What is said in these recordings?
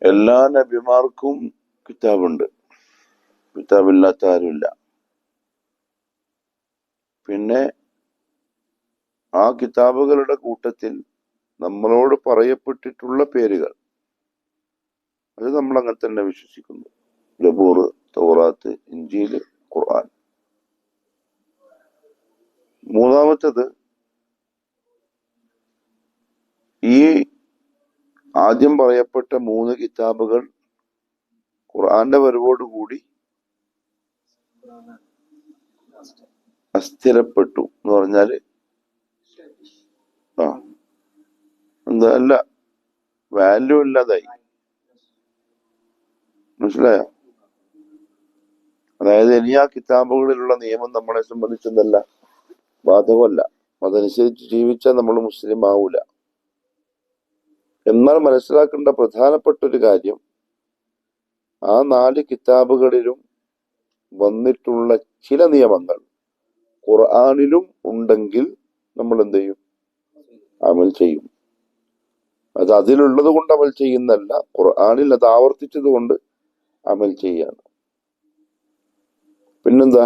എല്ലാ നബിമാർക്കും കിതാബുണ്ട്, കിതാബില്ലാത്ത ആരുമില്ല. പിന്നെ ആ കിതാബുകളുടെ കൂട്ടത്തിൽ നമ്മളോട് പറയപ്പെട്ടിട്ടുള്ള പേരുകൾ അത് നമ്മൾ അങ്ങനെ തന്നെ വിശ്വസിക്കുന്നു. ജബൂർ, തൗറാത്ത്, ഇഞ്ചീല്, ഖുർആൻ. മൂന്നാമത്തത്, ഈ ആദ്യം പറയപ്പെട്ട 3 കിതാബുകൾ ഖുർആന്റെ വരവോടുകൂടി അസ്ഥിരപ്പെട്ടു എന്ന് പറഞ്ഞാല് എന്താ അല്ല, വാല്യൂ ഇല്ലാതായി. മനസ്സിലായോ? അതായത് ഇനി ആ കിതാബുകളിലുള്ള നിയമം നമ്മളെ സംബന്ധിച്ചെന്നല്ല, ബാധകമല്ല. അതനുസരിച്ച് ജീവിച്ചാൽ നമ്മൾ മുസ്ലിം ആവൂല. എന്നാൽ മനസ്സിലാക്കേണ്ട പ്രധാനപ്പെട്ട ഒരു കാര്യം, ആ 4 കിതാബുകളിലും വന്നിട്ടുള്ള ചില നിയമങ്ങൾ ഖുർആനിലും ഉണ്ടെങ്കിൽ നമ്മൾ എന്ത് ചെയ്യും? അമൽ ചെയ്യും. അത് അതിലുള്ളത് കൊണ്ട് അമൽ ചെയ്യുന്നല്ല, ഖുർആനിൽ അത് ആവർത്തിച്ചത് കൊണ്ട് അമൽ ചെയ്യാണ്. പിന്നെന്താ,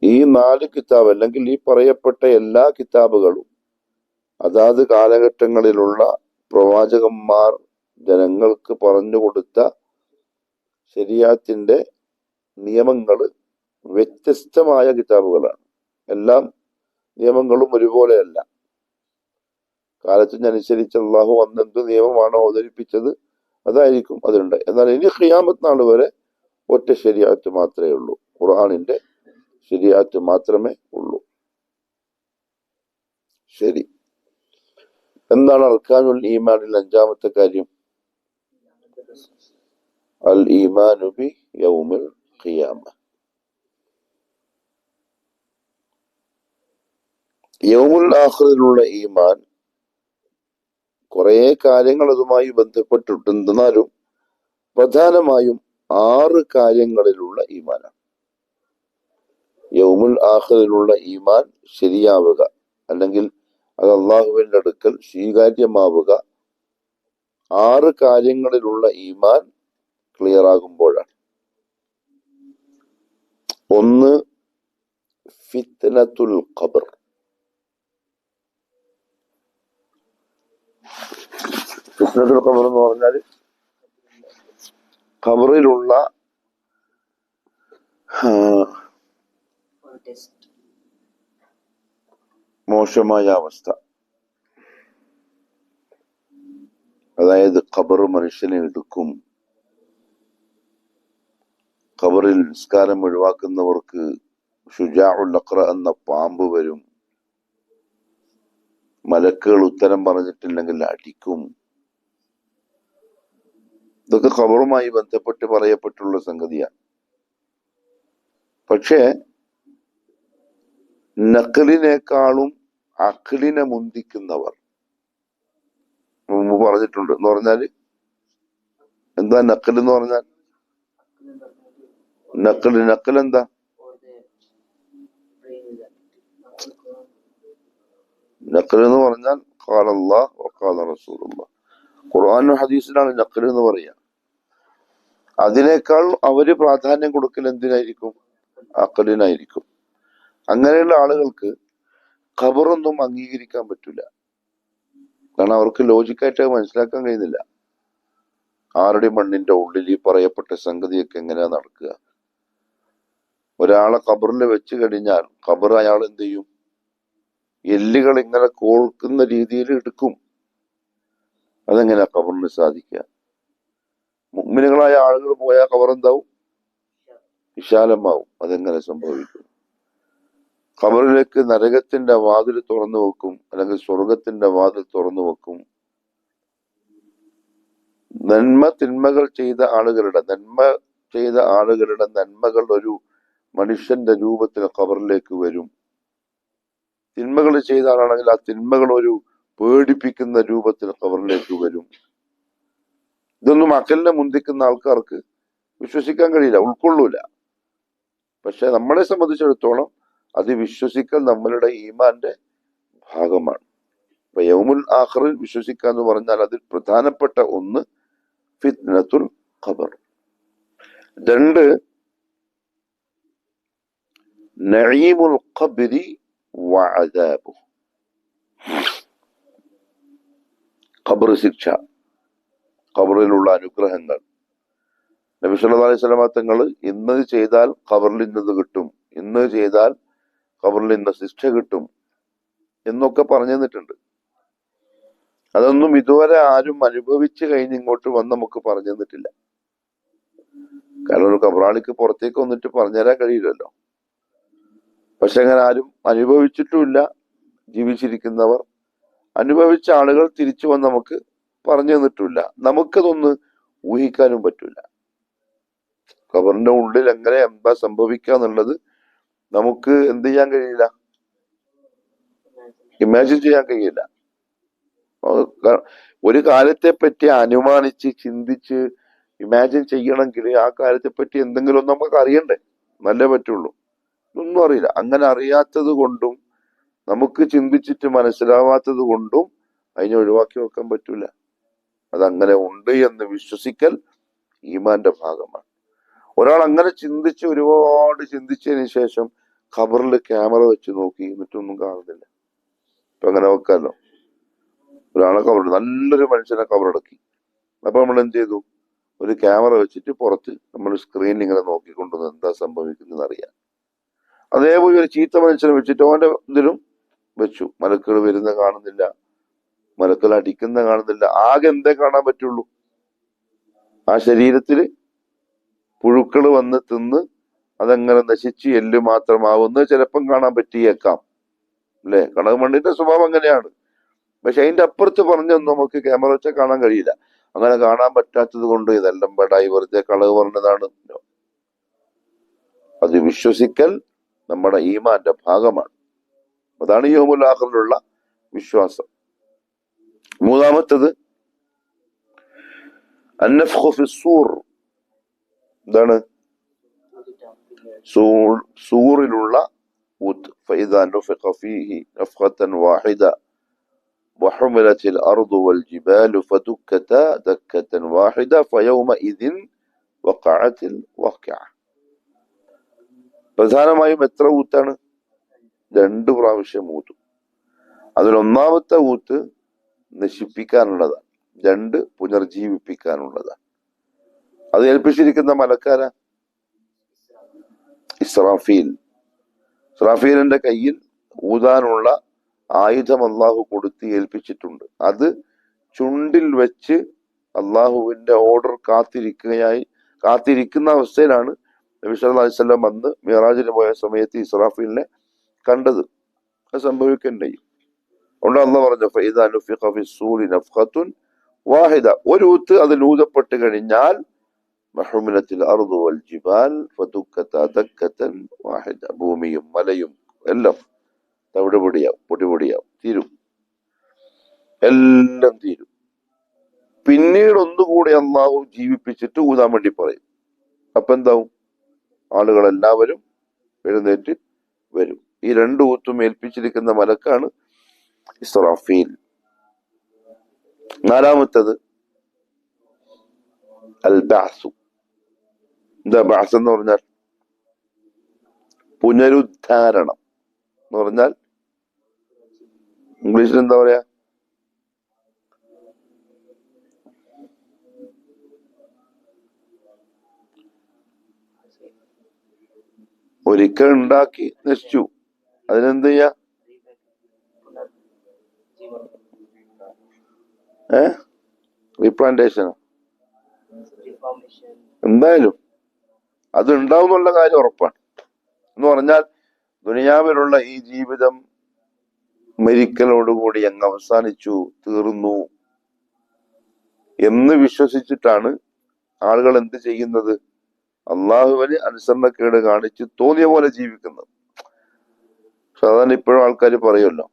ഈ 4 കിതാബ് അല്ലെങ്കിൽ ഈ പറയപ്പെട്ട എല്ലാ കിതാബുകളും അതാത് കാലഘട്ടങ്ങളിലുള്ള പ്രവാചകന്മാർ ജനങ്ങൾക്ക് പറഞ്ഞു കൊടുത്ത ശരീഅത്തിന്റെ നിയമങ്ങൾ വ്യത്യസ്തമായ കിതാബുകളാണ്. എല്ലാം നിയമങ്ങളും ഒരുപോലെയല്ല. കാലത്തിനനുസരിച്ച് അള്ളാഹു അന്നെന്ത് നിയമമാണോ അവതരിപ്പിച്ചത് അതായിരിക്കും അതിലുണ്ട്. എന്നാൽ ഇനി ഖിയാമത്ത് നാൾ വരെ ഒറ്റ ശരീഅത്ത് മാത്രമേ ഉള്ളൂ, ഖുർആനിന്റെ ശരീഅത്ത് മാത്രമേ ഉള്ളൂ. ശരി, എന്താണ് അർക്കാനുൽ ഈമാനിൽ 5-ാമത്തെ കാര്യം? അൽ ഈമാനു ബി യൗമിൽ ഖിയാമ. യൗമുൽ ആഖിറിലുള്ള ഈമാൻ കുറെ കാര്യങ്ങൾ അതുമായി ബന്ധപ്പെട്ടിട്ടുണ്ടെന്നാലും പ്രധാനമായും 6 കാര്യങ്ങളിലുള്ള ഈമാനാണ്. യൗമുൽ ആഖിറിലുള്ള ഈമാൻ ശരിയാവുക, അല്ലെങ്കിൽ അത് അള്ളാഹുവിന്റെ അടുക്കൽ സ്വീകാര്യമാവുക 6 കാര്യങ്ങളിലുള്ള ഈമാൻ ക്ലിയർ ആകുമ്പോഴാണ്. 1, ഫിത്നത്തുൽ ഖബർ. ഫിത്നത്തുൽ ഖബർ എന്ന് പറഞ്ഞാൽ ഖബറിലുള്ള മോശമായ അവസ്ഥ. അതായത് ഖബർ മനുഷ്യനെ എടുക്കും. ഖബറിൽ നിസ്കാരം ഒഴിവാക്കുന്നവർക്ക് ഷുജാഉൽ അഖ്റ എന്ന പാമ്പ് വരും. മലക്കുകൾ ഉത്തരം പറഞ്ഞിട്ടില്ലെങ്കിൽ അടിക്കും. ഇതൊക്കെ ഖബറുമായി ബന്ധപ്പെട്ട് പറയപ്പെട്ടുള്ള സംഗതിയാണ്. പക്ഷേ നഖലിനേക്കാളും അഖ്ലിനെ മുന്തിക്കുന്നവർ മുമ്പ് പറഞ്ഞിട്ടുണ്ട്. എന്ന് പറഞ്ഞാല് എന്താ നഖൽ എന്ന് പറഞ്ഞാൽ? നഖൽ എന്താ? നഖൽ എന്ന് പറഞ്ഞാൽ ഖാല അല്ലാഹ് വഖാല റസൂലുള്ളാഹ്, ഖുർആനും ഹദീസിലാണ് നഖൽ എന്ന് പറയുക. അതിനേക്കാൾ അവര് പ്രാധാന്യം കൊടുക്കൽ എന്തിനായിരിക്കും? അഖലിനായിരിക്കും. അങ്ങനെയുള്ള ആളുകൾക്ക് ഖബറൊന്നും അംഗീകരിക്കാൻ പറ്റില്ല. കാരണം അവർക്ക് ലോജിക്കായിട്ട് മനസ്സിലാക്കാൻ കഴിയുന്നില്ല. ആരുടെ മണ്ണിന്റെ ഉള്ളിൽ ഈ പറയപ്പെട്ട സംഗതിയൊക്കെ എങ്ങനെയാ നടക്കുക? ഒരാളെ ഖബറിൽ വെച്ച് കഴിഞ്ഞാൽ ഖബർ അയാൾ എന്ത് ചെയ്യും? എല്ലുകൾ ഇങ്ങനെ കോർക്കുന്ന രീതിയിൽ എടുക്കും. അതെങ്ങനെയാ ഖബറിന് സാധിക്കുക? മുഅ്മിനുകളായ ആളുകൾ പോയാൽ ഖബർ എന്താവും? വിശാലമാവും. അതെങ്ങനെ സംഭവിക്കും? ഖബറിലേക്ക് നരകത്തിന്റെ വാതിൽ തുറന്നു വെക്കും, അല്ലെങ്കിൽ സ്വർഗത്തിന്റെ വാതിൽ തുറന്നു വെക്കും. തിന്മകൾ ചെയ്ത ആളുകളുടെ നന്മകൾ ഒരു മനുഷ്യന്റെ രൂപത്തിൽ ഖബറിലേക്ക് വരും. തിന്മകൾ ചെയ്ത ആളാണെങ്കിൽ ആ തിന്മകൾ ഒരു പേടിപ്പിക്കുന്ന രൂപത്തിൽ ഖബറിലേക്ക് വരും. ഇതൊന്നും അക്കലിനെ മുന്തിക്കുന്ന ആൾക്കാർക്ക് വിശ്വസിക്കാൻ കഴിയില്ല, ഉൾക്കൊള്ളൂല. പക്ഷെ നമ്മളെ സംബന്ധിച്ചിടത്തോളം അത് വിശ്വസിക്കൽ നമ്മളുടെ ഈമാന്റെ ഭാഗമാണ്. അപ്പൊ യൗമുൽ ആഖിറിൽ വിശ്വസിക്കുക എന്ന് പറഞ്ഞാൽ അതിൽ പ്രധാനപ്പെട്ട ഒന്ന് ഫിത്നത്തുൽ ഖബർ. രണ്ട്, നഈമുൽ ഖബ്രി വഅദാബു, ഖബർ ശിക്ഷ, ഖബറിലുള്ള അനുഗ്രഹങ്ങൾ. നബി സല്ലല്ലാഹു അലൈഹി വസല്ലമ തങ്ങൾ ഇന്നത് ചെയ്താൽ ഖബറിൽ ഇന്നത് കിട്ടും, ഇന്നത് ചെയ്താൽ ഖബറിൽ ഇന്ന ശിക്ഷ കിട്ടും എന്നൊക്കെ പറഞ്ഞു തന്നിട്ടുണ്ട്. അതൊന്നും ഇതുവരെ ആരും അനുഭവിച്ചു കഴിഞ്ഞ് ഇങ്ങോട്ട് വന്ന് നമുക്ക് പറഞ്ഞു തന്നിട്ടില്ല. കാരണം ഒരു ഖബറാളിക്ക് പുറത്തേക്ക് വന്നിട്ട് പറഞ്ഞുതരാൻ കഴിയില്ലല്ലോ. പക്ഷെ അങ്ങനെ ആരും അനുഭവിച്ചിട്ടുമില്ല. ജീവിച്ചിരിക്കുന്നവർ, അനുഭവിച്ച ആളുകൾ തിരിച്ചു വന്ന് നമുക്ക് പറഞ്ഞു തന്നിട്ടില്ല. നമുക്കതൊന്ന് ഊഹിക്കാനും പറ്റൂല. ഖബറിന്റെ ഉള്ളിൽ എങ്ങനെ എന്താ സംഭവിക്കുക എന്നുള്ളത് നമുക്ക് എന്ത് ചെയ്യാൻ കഴിയില്ല, ഇമാജിൻ ചെയ്യാൻ കഴിയില്ല. ഒരു കാലത്തെ പറ്റി അനുമാനിച്ച് ചിന്തിച്ച് ഇമാജിൻ ചെയ്യണമെങ്കിൽ ആ കാലത്തെ പറ്റി എന്തെങ്കിലും നമുക്ക് അറിയണ്ടേ, നല്ലേ പറ്റുള്ളൂ. ഒന്നും അറിയില്ല. അങ്ങനെ അറിയാത്തത് കൊണ്ടും നമുക്ക് ചിന്തിച്ചിട്ട് മനസ്സിലാവാത്തത് കൊണ്ടും അതിനെ ഒഴിവാക്കി വെക്കാൻ പറ്റൂല. അതങ്ങനെ ഉണ്ട് എന്ന് വിശ്വസിക്കൽ ഈമാന്റെ ഭാഗമാണ്. ഒരാൾ അങ്ങനെ ചിന്തിച്ച് ഒരുപാട് ചിന്തിച്ചതിന് ശേഷം ഖബറിൽ ക്യാമറ വെച്ച് നോക്കി എന്നിട്ടൊന്നും കാണുന്നില്ല. ഇപ്പൊ അങ്ങനെ വെക്കാമല്ലോ. ഒരാളെ ഖബർ, നല്ലൊരു മനുഷ്യനെ ഖബറടക്കി. അപ്പൊ നമ്മൾ എന്ത് ചെയ്തു, ഒരു ക്യാമറ വെച്ചിട്ട് പുറത്ത് നമ്മൾ സ്ക്രീനിൽ ഇങ്ങനെ നോക്കിക്കൊണ്ടുവന്ന് എന്താ സംഭവിക്കുന്നത് അറിയാം. അതേപോലെ ഒരു ചീത്ത മനുഷ്യനെ വെച്ചിട്ട് അവന്റെ ഇതിലും വെച്ചു. മലക്കുകൾ വരുന്ന കാണുന്നില്ല, മലക്കുകൾ അടിക്കുന്ന കാണുന്നില്ല. ആകെ എന്തേ കാണാൻ പറ്റുള്ളൂ, ആ ശരീരത്തില് പുഴുക്കൾ വന്ന് തിന്ന് അതങ്ങനെ നശിച്ച് എല്ല് മാത്രമാവുന്ന ചിലപ്പം കാണാൻ പറ്റിയേക്കാം, അല്ലെ? കടകമണ്ണിന്റെ സ്വഭാവം അങ്ങനെയാണ്. പക്ഷെ അതിന്റെ അപ്പുറത്ത് പറഞ്ഞൊന്നും നമുക്ക് ക്യാമറ വെച്ചാൽ കാണാൻ കഴിയില്ല. അങ്ങനെ കാണാൻ പറ്റാത്തത് കൊണ്ട് ഇതെല്ലാം പെടായി വെറുതെ കളവ് പറഞ്ഞതാണ്. അത് വിശ്വസിക്കൽ നമ്മുടെ ഈമാന്റെ ഭാഗമാണ്. അതാണ് യൗമുൽ ആഖിറിലുള്ള വിശ്വാസം. മൂന്നാമത്തത് അന്നഫ്ഖു ഫിസ്സൂർ. എന്താണ്? സൂറിലുള്ള ഊത്ത്. ഫഇദാ നുഫിഖ ഫീഹി നഫ്ഖതൻ വാഹിദ وحملت الأرض والجبال فدكتا دكة واحدة فيومئذ وقعت الواقعة. പ്രധാനമായും എത്ര ഊത്താണ്? 2 പ്രാവശ്യം ഊത്ത്. അതിലൊന്നാമത്തെ ഊത്ത് നശിപ്പിക്കാനുള്ളതാണ്, 2 പുനർജീവിപ്പിക്കാനുള്ളതാണ്. അത് ഏൽപ്പിച്ചിരിക്കുന്ന മലക്കാര ഇസ്രാഫീൽ. ഇസ്രാഫീലിന്റെ കയ്യിൽ ഊതാനുള്ള ആയുധം അള്ളാഹു കൊടുത്ത് ഏൽപ്പിച്ചിട്ടുണ്ട്. അത് ചുണ്ടിൽ വെച്ച് അള്ളാഹുവിന്റെ ഓർഡർ കാത്തിരിക്കുന്ന അവസ്ഥയിലാണ് നബി സല്ലല്ലാഹു അലൈഹി വസല്ലം അന്ന് മിറാജിന് പോയ സമയത്ത് ഇസ്രാഫീലിനെ കണ്ടത്. അത് സംഭവിക്കണ്ടായി. അതുകൊണ്ട് അള്ളാഹു പറഞ്ഞു ഫഇദാ നുഫിഖ ഫിസ്സൂരി നഫ്ഖത്തുൻ വാഹിദ, ഒരു ഊത്ത് അതിൽ ഊതപ്പെട്ട് കഴിഞ്ഞാൽ വഹുമിലത്തിൽ അർദു വൽ ജിബാൽ ഫദുക്കതാ ദക്കതൻ വാഹിദ, ഭൂമിയും മലയും എല്ലാം പൊടിപൊടിയാവും, തീരും, എല്ലാം തീരും. പിന്നീട് ഒന്നുകൂടി അള്ളാഹു ജീവിപ്പിച്ചിട്ട് ഊതാൻ വേണ്ടി പറയും. അപ്പൊ എന്താവും? ആളുകളെല്ലാവരും എഴുന്നേറ്റ് വരും. ഈ 2 ഊത്തും ഏൽപ്പിച്ചിരിക്കുന്ന മലക്കാണ് ഇസ്രാഫീൽ. നാലാമത്തത് അൽ ബഅസു. എന്താ ബഅസ് എന്ന് പറഞ്ഞാൽ? പുനരുദ്ധാരണം എന്ന് പറഞ്ഞാൽ ഇംഗ്ലീഷിൽ എന്താ പറയാ? ഒരിക്കൽ ഉണ്ടാക്കി നശിച്ചു, അതിനെന്ത് ചെയ്യാ? റീപ്ലാന്റേഷനോ? എന്തായാലും അത് ഉണ്ടാവും എന്നുള്ള കാര്യം ഉറപ്പാണ്. എന്ന് പറഞ്ഞാൽ ദുനിയാവിലുള്ള ഈ ജീവിതം മരിക്കലോടുകൂടി അങ്ങ് അവസാനിച്ചു, തീർന്നു എന്ന് വിശ്വസിച്ചിട്ടാണ് ആളുകൾ എന്ത് ചെയ്യുന്നത്? അള്ളാഹുവിന് അനുസരണക്കേട് കാണിച്ച് തോന്നിയ പോലെ ജീവിക്കുന്നത്. സാധാരണ ഇപ്പോഴും ആൾക്കാർ പറയുമല്ലോ,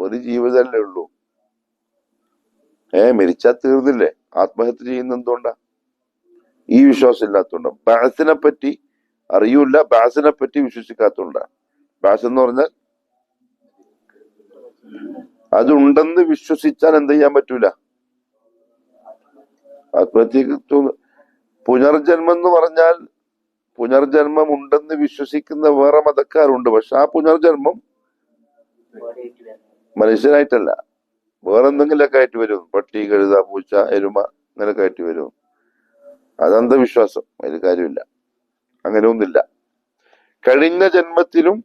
ഒരു ജീവിതമല്ലേ ഉള്ളൂ, മരിച്ചാൽ തീർന്നില്ലേ, ആത്മഹത്യ ചെയ്യുന്ന എന്തുകൊണ്ടാ? ഈ വിശ്വാസം ഇല്ലാത്തതുകൊണ്ട്. ബാസിനെ പറ്റി അറിയൂല, ബാസിനെ പറ്റി വിശ്വസിക്കാത്തതുകൊണ്ടാണ്. ബാസ് എന്ന് പറഞ്ഞാൽ അതുണ്ടെന്ന് വിശ്വസിച്ചാൽ എന്ത് ചെയ്യാൻ പറ്റൂല? ആത്മഹത്യക്ക് പുനർജന്മം എന്ന് പറഞ്ഞാൽ പുനർജന്മം ഉണ്ടെന്ന് വിശ്വസിക്കുന്ന വേറെ മതക്കാരുണ്ട്. പക്ഷെ ആ പുനർജന്മം മനുഷ്യനായിട്ടല്ല, വേറെ എന്തെങ്കിലുമൊക്കെ ആയിട്ട് വരും. പട്ടി, കഴുത, പൂച്ച, എരുമ ഇങ്ങനെയൊക്കെ ആയിട്ട് വരും. അത് അന്ധവിശ്വാസം, അതിന് കാര്യമില്ല. അങ്ങനെ ഒന്നില്ല. കഴിഞ്ഞ ജന്മത്തിലും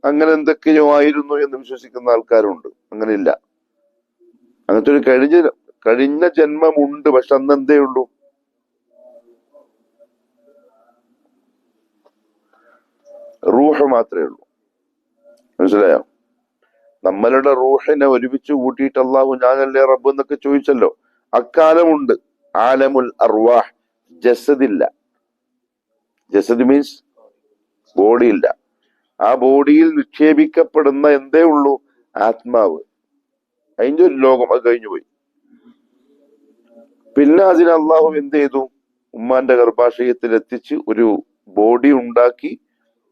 അങ്ങനെ എന്തൊക്കെയോ ആയിരുന്നു എന്ന് വിശ്വസിക്കുന്ന ആൾക്കാരുണ്ട്. അങ്ങനെയില്ല. അങ്ങനത്തെ ഒരു കഴിഞ്ഞ ജന്മമുണ്ട്. പക്ഷെ അന്ന് എന്തേ ഉള്ളൂ? റൂഹ് മാത്രമേ ഉള്ളൂ. മനസ്സിലായോ? നമ്മളുടെ റൂഹിനെ ഒരുമിച്ച് കൂട്ടിയിട്ട് അള്ളാഹു ഞാനല്ലേ റബ്ബ് എന്നൊക്കെ ചോദിച്ചല്ലോ. അക്കാലമുണ്ട്. ആലമുൽ അർവാഹ്. ജസദില്ല. ജസദ് മീൻസ് ബോഡി ഇല്ല. ആ ബോഡിയിൽ നിക്ഷേപിക്കപ്പെടുന്ന എന്തേ ഉള്ളൂ? ആത്മാവ്. അതിന്റെ ഒരു ലോകം. അത് കഴിഞ്ഞുപോയി. പിന്നെ അതിന് അള്ളാഹു എന്ത് ചെയ്തു? ഉമ്മാന്റെ ഗർഭാശയത്തിൽ എത്തിച്ച് ഒരു ബോഡി ഉണ്ടാക്കി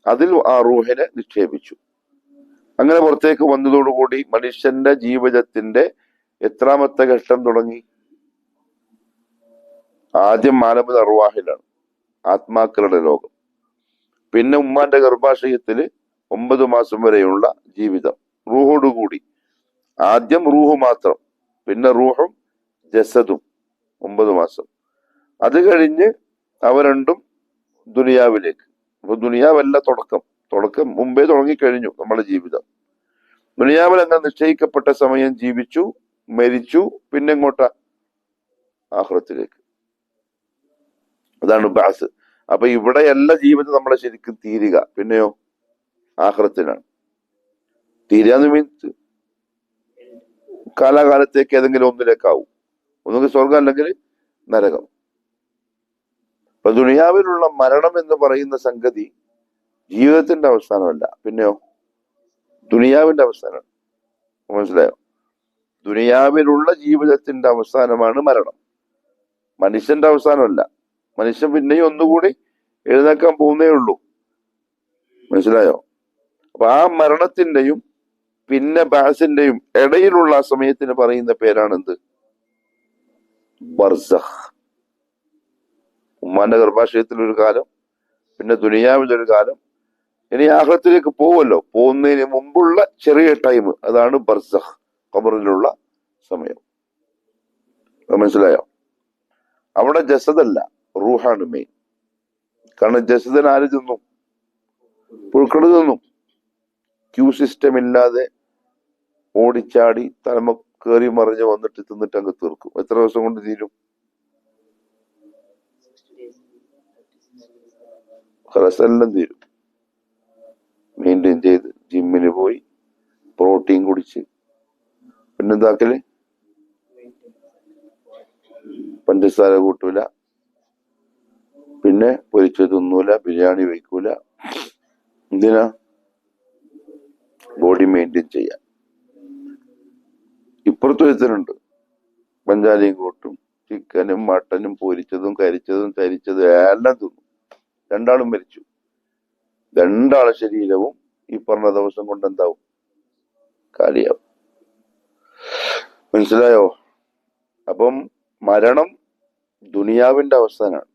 അതിൽ ആ റൂഹിനെ നിക്ഷേപിച്ചു. അങ്ങനെ പുറത്തേക്ക് വന്നതോടുകൂടി മനുഷ്യന്റെ ജീവിതത്തിന്റെ എത്രാമത്തെ ഘട്ടം തുടങ്ങി? ആദ്യം ആലമുൽ അർവാഹിലാണ്, ആത്മാക്കളുടെ ലോകം. പിന്നെ ഉമ്മാന്റെ ഗർഭാശയത്തില് 9 മാസം വരെയുള്ള ജീവിതം റൂഹോടുകൂടി. ആദ്യം റൂഹ് മാത്രം, പിന്നെ റൂഹും ജസദും 9 മാസം. അത് കഴിഞ്ഞ് അവ രണ്ടും ദുനിയാവിലേക്ക്. അപ്പൊ ദുനിയാവല്ല തുടക്കം. തുടക്കം മുമ്പേ തുടങ്ങിക്കഴിഞ്ഞു നമ്മുടെ ജീവിതം. ദുനിയാവിൽ അങ്ങനെ നിശ്ചയിക്കപ്പെട്ട സമയം ജീവിച്ചു, മരിച്ചു. പിന്നെ എങ്ങോട്ടാ? ആഖിറത്തിലേക്ക്. അതാണ് ബാസ്. അപ്പൊ ഇവിടെയല്ല ജീവിതം നമ്മളെ ശരിക്കും തീരുക. പിന്നെയോ ആഖിറത്തിലാണ് തീരാന്ന്. മീൻസ് കാലാകാലത്തേക്ക് ഏതെങ്കിലും ഒന്നിലേക്കാവും. ഒന്നുകിൽ സ്വർഗം അല്ലെങ്കിൽ നരകം. അപ്പൊ ദുനിയാവിലുള്ള മരണം എന്ന് പറയുന്ന സംഗതി ജീവിതത്തിന്റെ അവസാനമല്ല, പിന്നെയോ ദുനിയാവിന്റെ അവസാനമാണ്. മനസ്സിലായോ? ദുനിയാവിലുള്ള ജീവിതത്തിന്റെ അവസാനമാണ് മരണം. മനുഷ്യന്റെ അവസാനമല്ല. മനുഷ്യൻ പിന്നെയും ഒന്നുകൂടി എഴുന്നേക്കാൻ പോകുന്നേ ഉള്ളൂ. മനസ്സിലായോ? അപ്പൊ ആ മരണത്തിന്റെയും പിന്നെ ബാസിന്റെയും ഇടയിലുള്ള ആ സമയത്തിന് പറയുന്ന പേരാണ് എന്ത്? ബർസഖ്. ഉമ്മാന്റെ ഗർഭാശയത്തിൽ ഒരു കാലം, പിന്നെ ദുനിയാവിലൊരു കാലം, ഇനി ആഖിറത്തിലേക്ക് പോവല്ലോ. പോകുന്നതിന് മുമ്പുള്ള ചെറിയ ടൈം, അതാണ് ബർസഖ്, ഖബറിലുള്ള സമയം. മനസ്സിലായോ? അവിടെ ജസദല്ല, റൂഹാണ് മെയിൻ. കാരണം ജസദിന് ആര് തിന്നു? പുഴുക്കൾ തിന്നു. ക്യൂ സിസ്റ്റം ഇല്ലാതെ ഓടിച്ചാടി തലമ കയറി മറിഞ്ഞ് വന്നിട്ട് തിന്നിട്ട് അങ്ങ് തീർക്കും. എത്ര ദിവസം കൊണ്ട് തീരും? എല്ലാം തീരും. മെയിൻറ്റെയിൻ ചെയ്ത് ജിമ്മിന് പോയി പ്രോട്ടീൻ കുടിച്ച് പിന്നെന്താക്കല്? പഞ്ചസാര കൂട്ടൂല, പിന്നെ പൊരിച്ചത് തിന്നൂല, ബിരിയാണി വയ്ക്കൂല. എന്തിനാ? ബോഡി മെയിൻറ്റെയിൻ ചെയ്യാൻ. ഇപ്പുറത്ത് ഒരുത്തനുണ്ട്, പഞ്ചാരിയും കൂട്ടും, ചിക്കനും മട്ടനും പൊരിച്ചതും കരിച്ചതും തരിച്ചതും എല്ലാം തിന്നു. രണ്ടാളും മരിച്ചു. രണ്ടാളെ ശരീരവും ഈ പറഞ്ഞ ദിവസം കൊണ്ട് എന്താവും? കാലിയാവും. മനസ്സിലായോ? അപ്പം മരണം ദുനിയാവിന്റെ അവസാനമാണ്,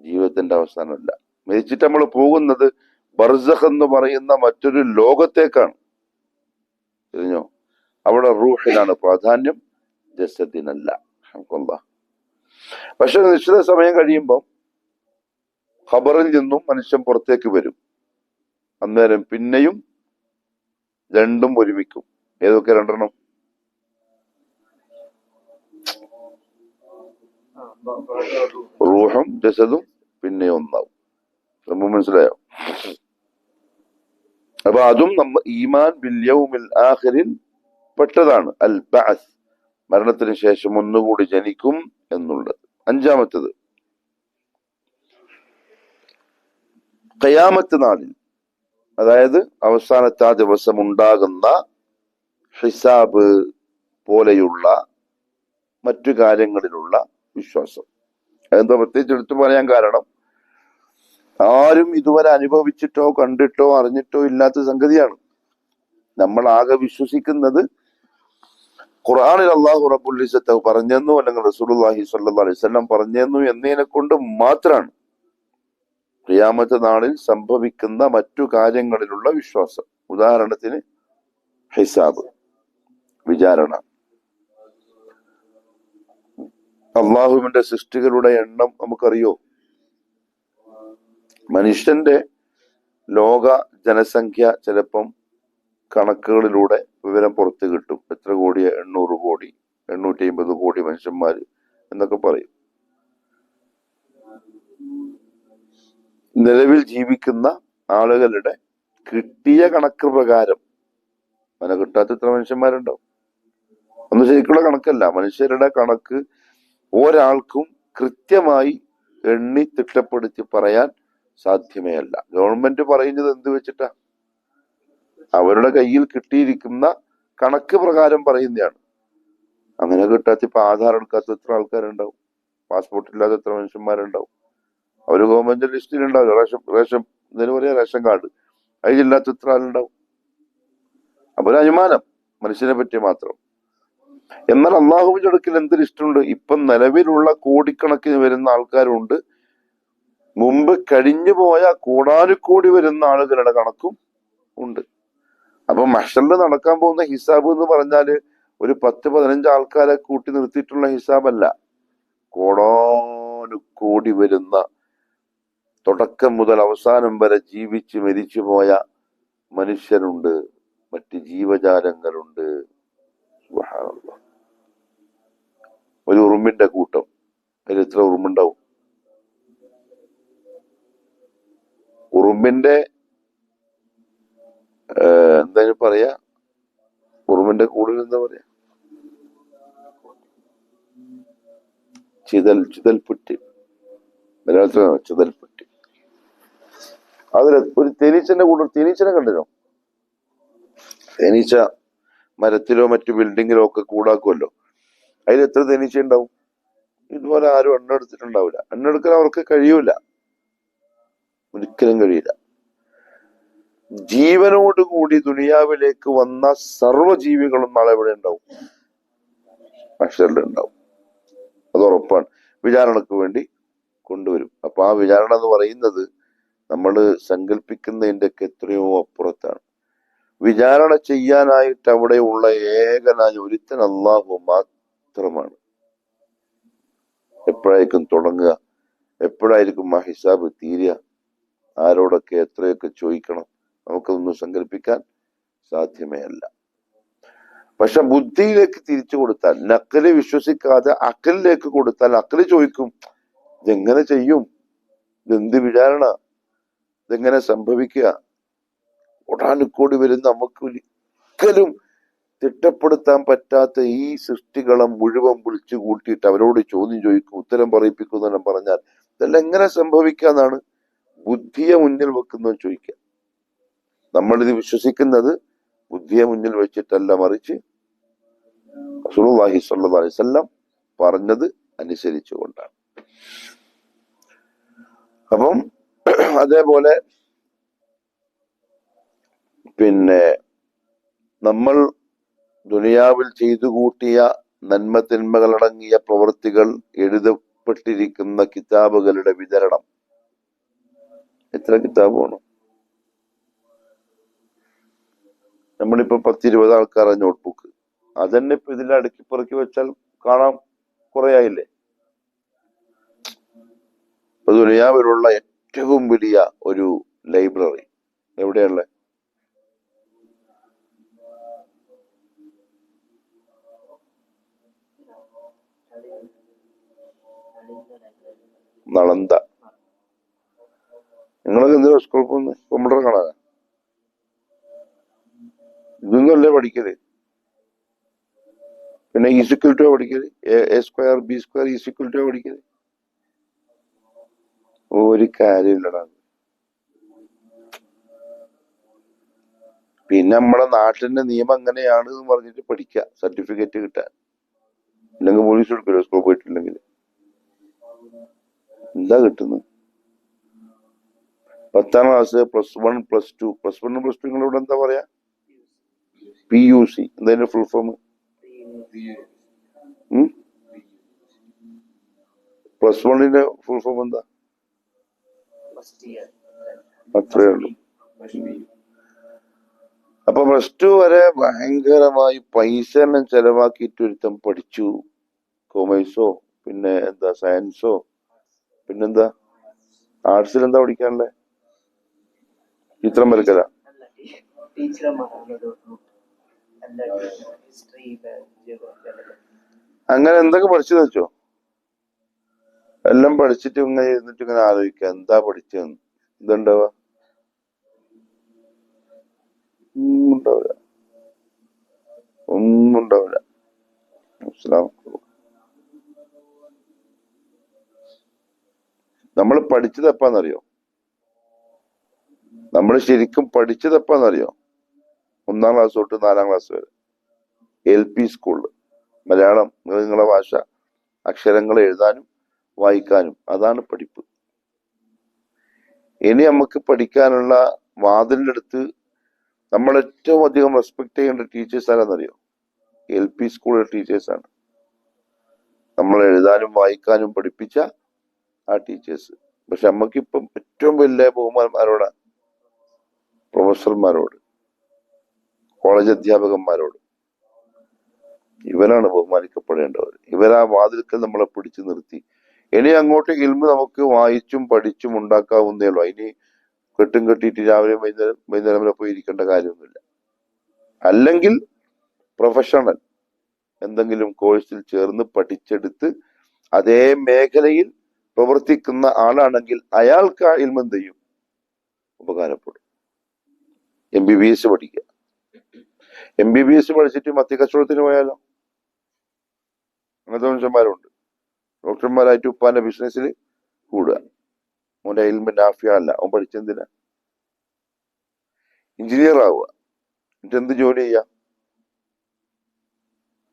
ജീവിതത്തിന്റെ അവസാനമല്ല. മരിച്ചിട്ട് നമ്മൾ പോകുന്നത് ബർസഖ് എന്ന് പറയുന്ന മറ്റൊരു ലോകത്തേക്കാണ്. തിരിഞ്ഞോ? അവിടെ റൂഹിനാണ് പ്രാധാന്യം, ജസദിനല്ല. പക്ഷെ നിശ്ചിത സമയം കഴിയുമ്പോൾ ഖബറിൽ നിന്നും മനുഷ്യൻ പുറത്തേക്ക് വരും. അന്നേരം പിന്നെയും രണ്ടും ഒരുമിക്കും. ഏതൊക്കെ രണ്ടെണ്ണം? റൂഹും ജസദും പിന്നെ ഒന്നാവും. സംഭവം മനസ്സിലായോ? അപ്പൊ അതും നമ്മ ഈമാൻ ബിൽ യൗമിൽ ആഖിറിൽ പെട്ടതാണ്. അൽ ബഅസ്, മരണത്തിന് ശേഷം ഒന്നുകൂടി ജനിക്കും എന്നുള്ളത്. അഞ്ചാമത്തത്, ഖിയാമത്ത് നാളിൽ, അതായത് അവസാനത്തെ ആ ദിവസം ഉണ്ടാകുന്ന ഹിസാബ് പോലെയുള്ള മറ്റു കാര്യങ്ങളിലുള്ള വിശ്വാസം. അതെന്താ പ്രത്യേകിച്ച് എടുത്തു പറയാൻ കാരണം, ആരും ഇതുവരെ അനുഭവിച്ചിട്ടോ കണ്ടിട്ടോ അറിഞ്ഞിട്ടോ ഇല്ലാത്ത സംഗതിയാണ്. നമ്മൾ ആകെ വിശ്വസിക്കുന്നത് ഖുർആനിൽ അള്ളാഹു റബ്ബുൽ ഇസ്സത്ത് പറഞ്ഞെന്നു അല്ലെങ്കിൽ റസൂലുള്ളാഹി സ്വല്ലല്ലാഹു അലൈഹി വസല്ലം പറഞ്ഞെന്നു എന്നതിനെ കൊണ്ട് മാത്രമാണ് ഖിയാമത്ത് നാളിൽ സംഭവിക്കുന്ന മറ്റു കാര്യങ്ങളിലുള്ള വിശ്വാസം. ഉദാഹരണത്തിന് ഹിസാബ്, വിചാരണ. അള്ളാഹുവിന്റെ സൃഷ്ടികളുടെ എണ്ണം നമുക്കറിയോ? മനുഷ്യന്റെ ലോക ജനസംഖ്യ ചിലപ്പം കണക്കുകളിലൂടെ വിവരം പുറത്തു കിട്ടും. എത്ര കോടി? 800 കോടി, 850 കോടി മനുഷ്യന്മാര് എന്നൊക്കെ പറയും. നിലവിൽ ജീവിക്കുന്ന ആളുകളുടെ കിട്ടിയ കണക്ക് പ്രകാരം അങ്ങനെ കിട്ടാത്ത എത്ര മനുഷ്യന്മാരുണ്ടാവും? ഒന്നും ശരിക്കുള്ള കണക്കല്ല. മനുഷ്യരുടെ കണക്ക് ഒരാൾക്കും കൃത്യമായി എണ്ണി തിട്ടപ്പെടുത്തി പറയാൻ സാധ്യമേ അല്ല. ഗവൺമെന്റ് പറയുന്നത് എന്ത് വെച്ചിട്ടാ? അവരുടെ കയ്യിൽ കിട്ടിയിരിക്കുന്ന കണക്ക് പ്രകാരം പറയുന്നതാണ്. അങ്ങനെ കിട്ടാത്ത ഇപ്പൊ ആധാർ എടുക്കാത്ത എത്ര ആൾക്കാരുണ്ടാവും? പാസ്പോർട്ട് ഇല്ലാത്ത എത്ര മനുഷ്യന്മാരുണ്ടാവും? അവര് ഗവൺമെന്റ് ലിസ്റ്റിൽ ഉണ്ടാവില്ല. റേഷൻ ഇതിന് പറയാ റേഷൻ കാർഡ്, അതിലില്ലാത്ത എത്ര ആളുണ്ടാവും? അപ്പൊ ഒരു അനുമാനം മനുഷ്യനെ പറ്റി മാത്രം. എന്നാൽ അള്ളാഹുവിന്റെ അടുക്കൽ എന്ത് ലിസ്റ്റുണ്ട്? ഇപ്പം നിലവിലുള്ള കോടിക്കണക്കിന് വരുന്ന ആൾക്കാരുണ്ട്. മുമ്പ് കഴിഞ്ഞു പോയ കോടാനുകോടി വരുന്ന ആളുകളുടെ കണക്കും ഉണ്ട്. അപ്പൊ മഹ്ശറിൽ നടക്കാൻ പോകുന്ന ഹിസാബ് എന്ന് പറഞ്ഞാല് ഒരു 10-15 ആൾക്കാരെ കൂട്ടി നിർത്തിയിട്ടുള്ള ഹിസാബല്ല. കോടാനുകോടി വരുന്ന, തുടക്കം മുതൽ അവസാനം വരെ ജീവിച്ച് മരിച്ചു പോയ മനുഷ്യരുണ്ട്, മറ്റ് ജീവജാലങ്ങളുണ്ട്. സുബ്ഹാനല്ലാഹ്. ഒരു ഉറുമ്പിന്റെ കൂട്ടം, അതിൽ എത്ര ഉറുമ്പുണ്ടാവും? ഉറുമ്പിന്റെ എന്താ പറയാ? ഉറുമ്പിന്റെ കൂടുതൽ എന്താ പറയാ? ചിതൽപുറ്റ്. മലയാളത്തിലാണ് ചിതൽപുറ്റ്. അതിൽ ഒരു തേനീച്ചന്റെ കൂടെ, തേനീച്ചനെ കണ്ടിരുന്നോ? തേനീച്ച മരത്തിലോ മറ്റു ബിൽഡിങ്ങിലോ ഒക്കെ കൂടാക്കുമല്ലോ. അതിൽ എത്ര തേനീച്ച ഉണ്ടാവും? ഇതുപോലെ ആരും എണ്ണെടുത്തിട്ടുണ്ടാവില്ല. എണ്ണെടുക്കാൻ അവർക്ക് കഴിയൂല, ഒരിക്കലും കഴിയില്ല. ജീവനോടുകൂടി ദുനിയാവിലേക്ക് വന്ന സർവ്വജീവികളും നാളെ എവിടെ ഉണ്ടാവും? മഹ്ശറിലുണ്ടാവും. അത് ഉറപ്പാണ്. വിചാരണക്ക് വേണ്ടി കൊണ്ടുവരും. അപ്പൊ ആ വിചാരണ എന്ന് പറയുന്നത് നമ്മൾ സങ്കല്പിക്കുന്നതിന്റെ ഒക്കെ എത്രയോ അപ്പുറത്താണ്. വിചാരണ ചെയ്യാനായിട്ട് അവിടെയുള്ള ഏകനായ ഒരുത്തൻ അല്ലാഹു മാത്രമാണ്. എപ്പോഴായിരിക്കും തുടങ്ങുക? എപ്പോഴായിരിക്കും ആ ഹിസാബ് തീരുക? ആരോടൊക്കെ എത്രയൊക്കെ ചോദിക്കണം? നമുക്കൊന്നും സങ്കല്പിക്കാൻ സാധ്യമേ അല്ല. പക്ഷെ ബുദ്ധിയിലേക്ക് തിരിച്ചു കൊടുത്താൽ, നക്കല് വിശ്വസിക്കാതെ അക്കലിലേക്ക് കൊടുത്താൽ, അക്കല് ചോദിക്കും, ഇതെങ്ങനെ ചെയ്യും? ഇതെന്ത് വിചാരണ? ഇതെങ്ങനെ സംഭവിക്കുക? ഒടാനുകോടി വരുന്ന നമുക്ക് ഒരിക്കലും തിട്ടപ്പെടുത്താൻ പറ്റാത്ത ഈ സൃഷ്ടികളെ മുഴുവൻ വിളിച്ചു കൂട്ടിയിട്ട് അവരോട് ചോദ്യം ചോദിക്കും, ഉത്തരം പറയിപ്പിക്കുന്നെല്ലാം പറഞ്ഞാൽ ഇതെല്ലാം എങ്ങനെ സംഭവിക്കാന്നാണ് ബുദ്ധിയെ മുന്നിൽ വെക്കുന്നത് ചോദിക്കുക. നമ്മളിത് വിശ്വസിക്കുന്നത് ബുദ്ധിയെ മുന്നിൽ വെച്ചിട്ടല്ല, മറിച്ച് റസൂലുള്ളാഹി സ്വല്ലല്ലാഹു അലൈഹി വസല്ലം പറഞ്ഞത് അനുസരിച്ചുകൊണ്ടാണ്. അപ്പം അതേപോലെ നമ്മൾ ദുനിയാവിൽ ചെയ്തു കൂട്ടിയ നന്മ തിന്മകളടങ്ങിയ പ്രവൃത്തികൾ എഴുതപ്പെട്ടിരിക്കുന്ന കിതാബുകളുടെ വിതരണം. എത്ര കിതാബ് വേണം? നമ്മളിപ്പോ 10-20 ആൾക്കാരെ നോട്ട്ബുക്ക്, അതന്നെ ഇപ്പൊ ഇതിൽ അടുക്കി പെറുക്കി വെച്ചാൽ കാണാം കുറെ ആയില്ലേ. ഇപ്പൊ ദുനിയാവിലുള്ള ഏറ്റവും വലിയ ഒരു ലൈബ്രറി എവിടെയുള്ള? നളന്ദ. നിങ്ങളൊക്കെ എന്തിനാ സ്കൂളിൽ പോകുന്നത്? കമ്പ്യൂട്ടർ കാണാനാ? ഇതൊന്നുമല്ലേ പഠിക്കല്? പിന്നെ ഈസിക്വൽ പഠിക്കല്, A² B² ഈസിക്വൽ പഠിക്കല്. ഒരു കാര്യമില്ലടാ. പിന്നെ നമ്മളെ നാട്ടിന്റെ നിയമം അങ്ങനെയാണ് എന്ന് പറഞ്ഞിട്ട് പഠിക്കുക, സർട്ടിഫിക്കറ്റ് കിട്ടാൻ. ഇല്ലെങ്കിൽ പോലീസ് എടുക്കല്ലോ സ്കൂൾ പോയിട്ടില്ലെങ്കിൽ. എന്താ കിട്ടുന്നത്? 10ാം ക്ലാസ്, +1 +2, +1 +2 നിങ്ങളിവിടെ എന്താ പറയാ? PUC. എന്താ ഫുൾ ഫോം? പ്ലസ് വണ്ണിന്റെ ഫുൾ ഫോം എന്താ? അത്രേ ഉള്ളൂ. അപ്പൊ പ്ലസ് ടു വരെ ഭയങ്കരമായി പൈസ എല്ലാം ചെലവാക്കിയിട്ട് ഒരുത്തം പഠിച്ചു. കൊമേഴ്സോ പിന്നെ എന്താ സയൻസോ പിന്നെന്താ ആർട്സിൽ എന്താ പഠിക്കാനുള്ളത്? ചിത്രം വരക്കല. അങ്ങനെ എന്തൊക്കെ പഠിച്ചത് വെച്ചോ? എല്ലാം പഠിച്ചിട്ട് ഇങ്ങനെ ഇരുന്നിട്ട് ഇങ്ങനെ ആലോചിക്കുക എന്താ പഠിച്ചതെന്ന്. ഇതുണ്ടാവുക ഒന്നും ഉണ്ടാവില്ല, ഒന്നും ഉണ്ടാവില്ല. നമ്മൾ പഠിച്ചത് എപ്പാന്നറിയോ? നമ്മൾ ശരിക്കും പഠിച്ചത് എപ്പാന്നറിയോ? 1-ാം ക്ലാസ് തൊട്ട് 4-ാം ക്ലാസ് വരെ LP സ്കൂളിൽ മലയാളം നിങ്ങളെ ഭാഷ, അക്ഷരങ്ങൾ എഴുതാനും വായിക്കാനും, അതാണ് പഠിപ്പ്. ഇനി നമുക്ക് പഠിക്കാനുള്ള വാതിലിന്റെ അടുത്ത് നമ്മൾ ഏറ്റവും അധികം റെസ്പെക്ട് ചെയ്യേണ്ട ടീച്ചേഴ്സ് ആരാന്നറിയോ? LP സ്കൂളിലെ ടീച്ചേഴ്സാണ്. നമ്മൾ എഴുതാനും വായിക്കാനും പഠിപ്പിച്ച ആ ടീച്ചേഴ്സ്. പക്ഷെ നമുക്കിപ്പം ഏറ്റവും വലിയ ബഹുമാന്മാരോടാണ്, പ്രൊഫസർമാരോട്, കോളേജ് അധ്യാപകന്മാരോട്. ഇവരാണ് ബഹുമാനിക്കപ്പെടേണ്ടവർ. ഇവരാ വാതിൽക്കൽ നമ്മളെ പിടിച്ചു നിർത്തി. ഇനി അങ്ങോട്ട് ഇൽമ് നമുക്ക് വായിച്ചും പഠിച്ചും ഉണ്ടാക്കാവുന്നേ ഉള്ളൂ. അതിന് കെട്ടും കെട്ടിയിട്ട് രാവിലെ വൈകുന്നേരം വരെ പോയി ഇരിക്കേണ്ട കാര്യമൊന്നുമില്ല. അല്ലെങ്കിൽ പ്രൊഫഷണൽ എന്തെങ്കിലും കോഴ്സിൽ ചേർന്ന് പഠിച്ചെടുത്ത് അതേ മേഖലയിൽ പ്രവർത്തിക്കുന്ന ആളാണെങ്കിൽ അയാൾക്ക് ആ ഇൽമ് എന്ത് ചെയ്യും? ഉപകാരപ്പെടും. MBBS പഠിക്കുക. MBBS പഠിച്ചിട്ട് മദ്യക്കച്ചവടത്തിന് പോയാലോ? അങ്ങനത്തെ മനുഷ്യന്മാരുണ്ട്. ഡോക്ടർമാരായിട്ട് ഉപ്പാന്റെ ബിസിനസ്സിൽ കൂടുക. അവന്റെ ഇൽമ നാഫിയ അല്ല, അവൻ പഠിച്ചെന്തിനാ? എഞ്ചിനീയർ ആവുക. എന്നിട്ട് എന്ത് ജോലി ചെയ്യാം?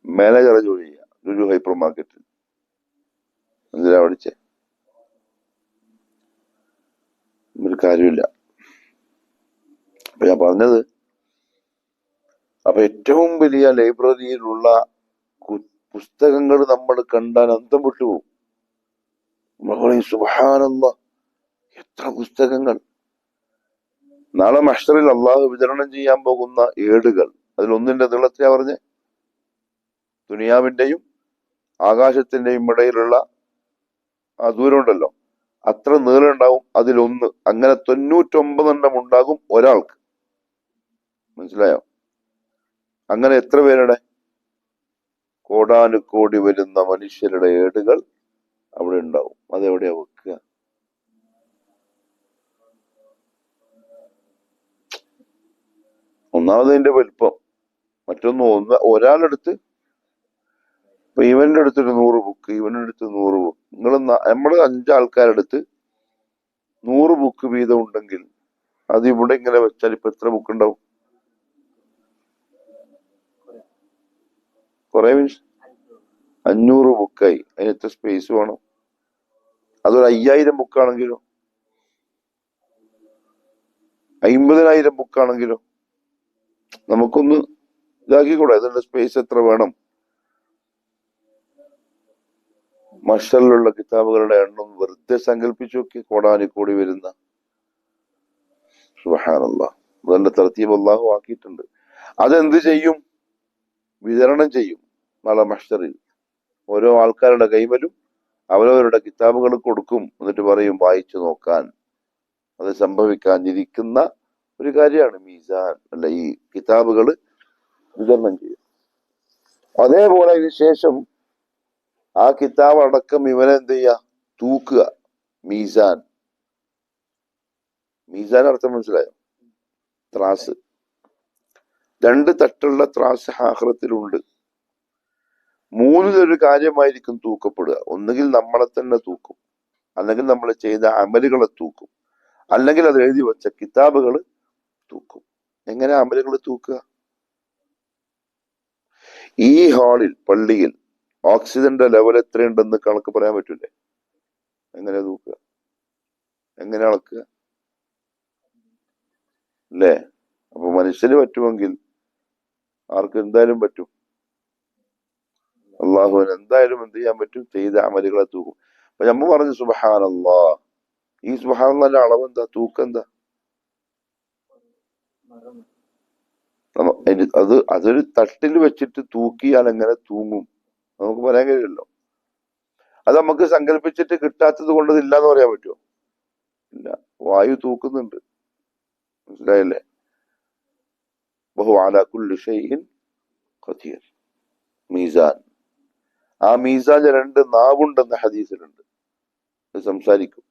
മാനേജറെ ജോലി ചെയ്യാം ഒരു ഹൈപ്പർ മാർക്കറ്റിൽ. എന്തിനാ പഠിച്ചേ? ഒരു കാര്യമില്ല. അപ്പൊ ഞാൻ പറഞ്ഞത്, അപ്പൊ ഏറ്റവും വലിയ ലൈബ്രറിയിലുള്ള പുസ്തകങ്ങൾ നമ്മൾ കണ്ടാൽ അന്തം വിട്ടുപോകും. നമ്മൾ പറയും സുബ്ഹാനല്ലാഹ്, എത്ര പുസ്തകങ്ങൾ! നാളെ മഹ്ശറിൽ അള്ളാഹു വിതരണം ചെയ്യാൻ പോകുന്ന ഏടുകൾ, അതിലൊന്നിന്റെ നീളത്തിലാ പറഞ്ഞേ, ദുനിയാവിന്റെയും ആകാശത്തിന്റെയും ഇടയിലുള്ള ആ ദൂരം ഉണ്ടല്ലോ, അത്ര നീളം ഉണ്ടാവും അതിലൊന്ന്. അങ്ങനെ 99 ഉണ്ടാകും ഒരാൾക്ക്. മനസ്സിലായോ? അങ്ങനെ എത്ര പേരുടെ? കോടാനുകോടി വരുന്ന മനുഷ്യരുടെ ഏടുകൾ അവിടെ ഉണ്ടാവും. അതെവിടെയാ വെക്കുക? ഒന്നാമത് അതിന്റെ വലിപ്പം, മറ്റൊന്ന് ഒരാളെടുത്ത്, ഇപ്പൊ ഇവന്റെ അടുത്തൊരു 100 ബുക്ക്, ഇവന്റെ അടുത്ത് 100 ബുക്ക്. നമ്മള് 5 ആൾക്കാരെടുത്ത് 100 ബുക്ക് വീതം ഉണ്ടെങ്കിൽ അത് ഇവിടെ ഇങ്ങനെ വെച്ചാൽ ഇപ്പൊ എത്ര ബുക്ക് ഉണ്ടാവും? കുറെ മീൻസ് 500 ബുക്കായി. അതിന് എത്ര സ്പേസ് വേണം? അതൊരു 5000 ബുക്കാണെങ്കിലോ, 50,000 ബുക്കാണെങ്കിലോ നമുക്കൊന്ന് ഇതാക്കിക്കൂടെ? അതിന്റെ സ്പേസ് എത്ര വേണം? മഷറിലുള്ള കിതാബുകളുടെ എണ്ണം വെറുതെ സങ്കല്പിച്ചു നോക്കി. കോടാനുകോടി വരുന്ന. സുബ്ഹാനല്ലാഹ്, അതിന്റെ തർത്തീബ് അല്ലാഹു ആക്കിയിട്ടുണ്ട്. അതെന്ത് ചെയ്യും? വിതരണം ചെയ്യും. നാളെ മഹ്ശറിൽ ഓരോ ആൾക്കാരുടെ കൈമലും അവരവരുടെ കിതാബുകൾ കൊടുക്കും. എന്നിട്ട് പറയും വായിച്ചു നോക്കാൻ. അത് സംഭവിക്കാനിരിക്കുന്ന ഒരു കാര്യമാണ് മീസാൻ, അല്ല, ഈ കിതാബുകൾ വിതരണം ചെയ്യും. അതേപോലെ ഇതിന് ശേഷം ആ കിതാബ് അടക്കം ഇവനെ എന്ത് ചെയ്യുക? തൂക്കുക. മീസാൻ. മീസാൻ അർത്ഥം മനസ്സിലായോ? ത്രാസ്. 2 തട്ടുള്ള ത്രാസ് ആഖിറത്തിലുണ്ട്. 3 കാര്യമായിരിക്കും തൂക്കപ്പെടുക. ഒന്നുകിൽ നമ്മളെ തന്നെ തൂക്കും, അല്ലെങ്കിൽ നമ്മൾ ചെയ്ത അമലുകളെ തൂക്കും, അല്ലെങ്കിൽ അത് എഴുതി വെച്ച കിതാബുകൾ തൂക്കും. എങ്ങനെ അമലുകൾ തൂക്കുക? ഈ ഹാളിൽ, പള്ളിയിൽ ഓക്സിജന്റെ ലെവൽ എത്രയുണ്ടെന്ന് കണക്ക് പറയാൻ പറ്റൂലേ? എങ്ങനെ തൂക്കുക? എങ്ങനെ അളക്കുക? അല്ലേ? അപ്പൊ മനുഷ്യന് പറ്റുമെങ്കിൽ ആർക്ക് എന്തായാലും പറ്റും. അള്ളാഹുവിന് എന്തായാലും എന്ത് ചെയ്യാൻ പറ്റും? ചെയ്ത അമലുകളെ തൂക്കും. അപ്പൊ നമ്മ പറഞ്ഞു സുബ്ഹാനല്ലാഹ്. ഈ സുബ്ഹാനല്ലാഹിന്റെ അളവ് എന്താ? തൂക്കം എന്താ? അതൊരു തട്ടിൽ വെച്ചിട്ട് തൂക്കിയാൽ എങ്ങനെ തൂങ്ങും? നമുക്ക് പറയാൻ കഴിയില്ലല്ലോ. അത് നമുക്ക് സങ്കല്പിച്ചിട്ട് കിട്ടാത്തത് കൊണ്ട് ഇല്ലാന്ന് പറയാൻ പറ്റുമോ? ഇല്ല. വായു തൂക്കുന്നുണ്ട്. മനസ്സിലായില്ലേ? വഹുവ അലാ കുല്ലി ഷൈഇൻ ഖദീർ. മീസാൻ. ആ മീസാൻ 2 നാവുണ്ടെന്ന ഹദീസിലുണ്ട്. അത് സംസാരിക്കും.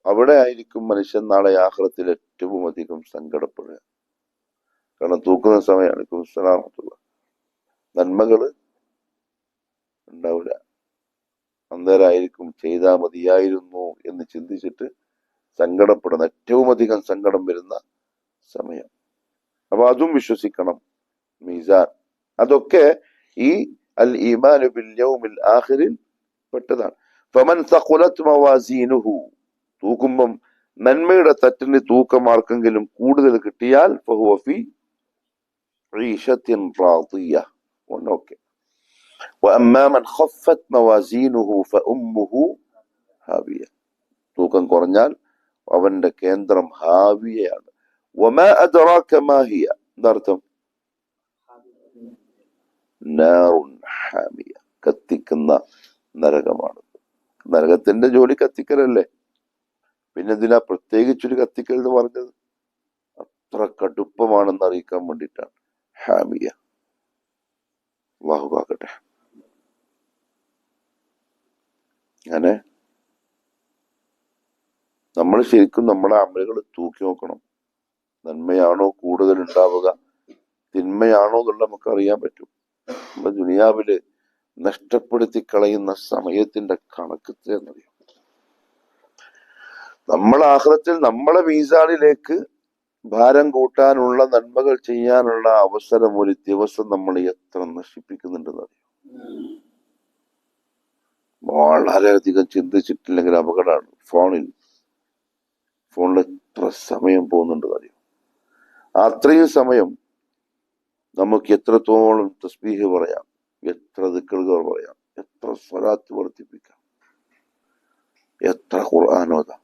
അവിടെ ആയിരിക്കും മനുഷ്യൻ നാളെ ആഖിറത്തിൽ ഏറ്റവും അധികം സങ്കടപ്പെടുക. കാരണം തൂക്കുന്ന സമയമാണ്. നന്മകള് ഉണ്ടാവില്ല. അന്നേരമായിരിക്കും ചെയ്താ മതിയായിരുന്നു എന്ന് ചിന്തിച്ചിട്ട് സങ്കടപ്പെടുന്ന, ഏറ്റവും അധികം സങ്കടം വരുന്ന സമയം. അപ്പൊ അതും വിശ്വസിക്കണം. മീസാൻ അതൊക്കെ ഈ അൽ ഈമാനു ബിൽ യൗമിൽ ആഖിറിൽ പെട്ടതാണ്. ഫമൻ സഖുലത് മവാസീനുഹു, തൂക്കുമ്പം നന്മയുടെ തട്ടിന് തൂക്കം ആർക്കെങ്കിലും കൂടുതൽ കിട്ടിയാൽ ഫഹുവ ഫീ ഈശത്തിൻ റാദിയ. ഓക്കെ. വഅമ്മാ മൻ ഖഫ്ഫത് മവാസീനുഹു ഫഉമ്മുഹു ഹാവിയ, തൂക്കം കുറഞ്ഞാൽ അവന്റെ കേന്ദ്രം ഹാവിയയാണ്. വമാ അദ്റാക മാ ഹിയ, എന്താർത്ഥം? നാറുൻ ഹാമിയ, കത്തിക്കുന്ന നരകമാണ്. നരകത്തിന്റെ ജോലി കത്തിക്കലല്ലേ, പിന്നെന്തിനാ പ്രത്യേകിച്ചൊരു കത്തിക്കൽ എന്ന് പറഞ്ഞത്? അത്ര കടുപ്പമാണെന്ന് അറിയിക്കാൻ വേണ്ടിയിട്ടാണ് ഹാമിയ. അല്ലാഹു കാക്കട്ടെ. അങ്ങനെ നമ്മൾ ശരിക്കും നമ്മുടെ അമലുകൾ തൂക്കി നോക്കണം. നന്മയാണോ കൂടുതൽ ഉണ്ടാവുക, തിന്മയാണോ എന്നുള്ള നമുക്ക് അറിയാൻ പറ്റും. നമ്മുടെ ദുനിയാവില് നഷ്ടപ്പെടുത്തി കളയുന്ന സമയത്തിന്റെ കണക്ക് എന്നറിയാം. നമ്മളെ ആഖിറത്തിൽ നമ്മളെ മീസാനിലേക്ക് ഭാരം കൂട്ടാനുള്ള, നന്മകൾ ചെയ്യാനുള്ള അവസരം ഒരു ദിവസം നമ്മൾ എത്ര നശിപ്പിക്കുന്നുണ്ടെന്നറിയാം. വളരെയധികം ചിന്തിച്ചിട്ടില്ലെങ്കിൽ അപകടമാണ്. ഫോണിൽ എത്ര സമയം പോകുന്നുണ്ടെന്ന് അറിയാം. അത്രയും സമയം നമുക്ക് എത്രത്തോളം തസ്ബീഹ് പറയാം, എത്ര ദിക്റുകൾ പറയാം, എത്ര സ്വലാത്ത് വർദ്ധിപ്പിക്കാം, എത്ര ഖുർആൻ ഓതാം.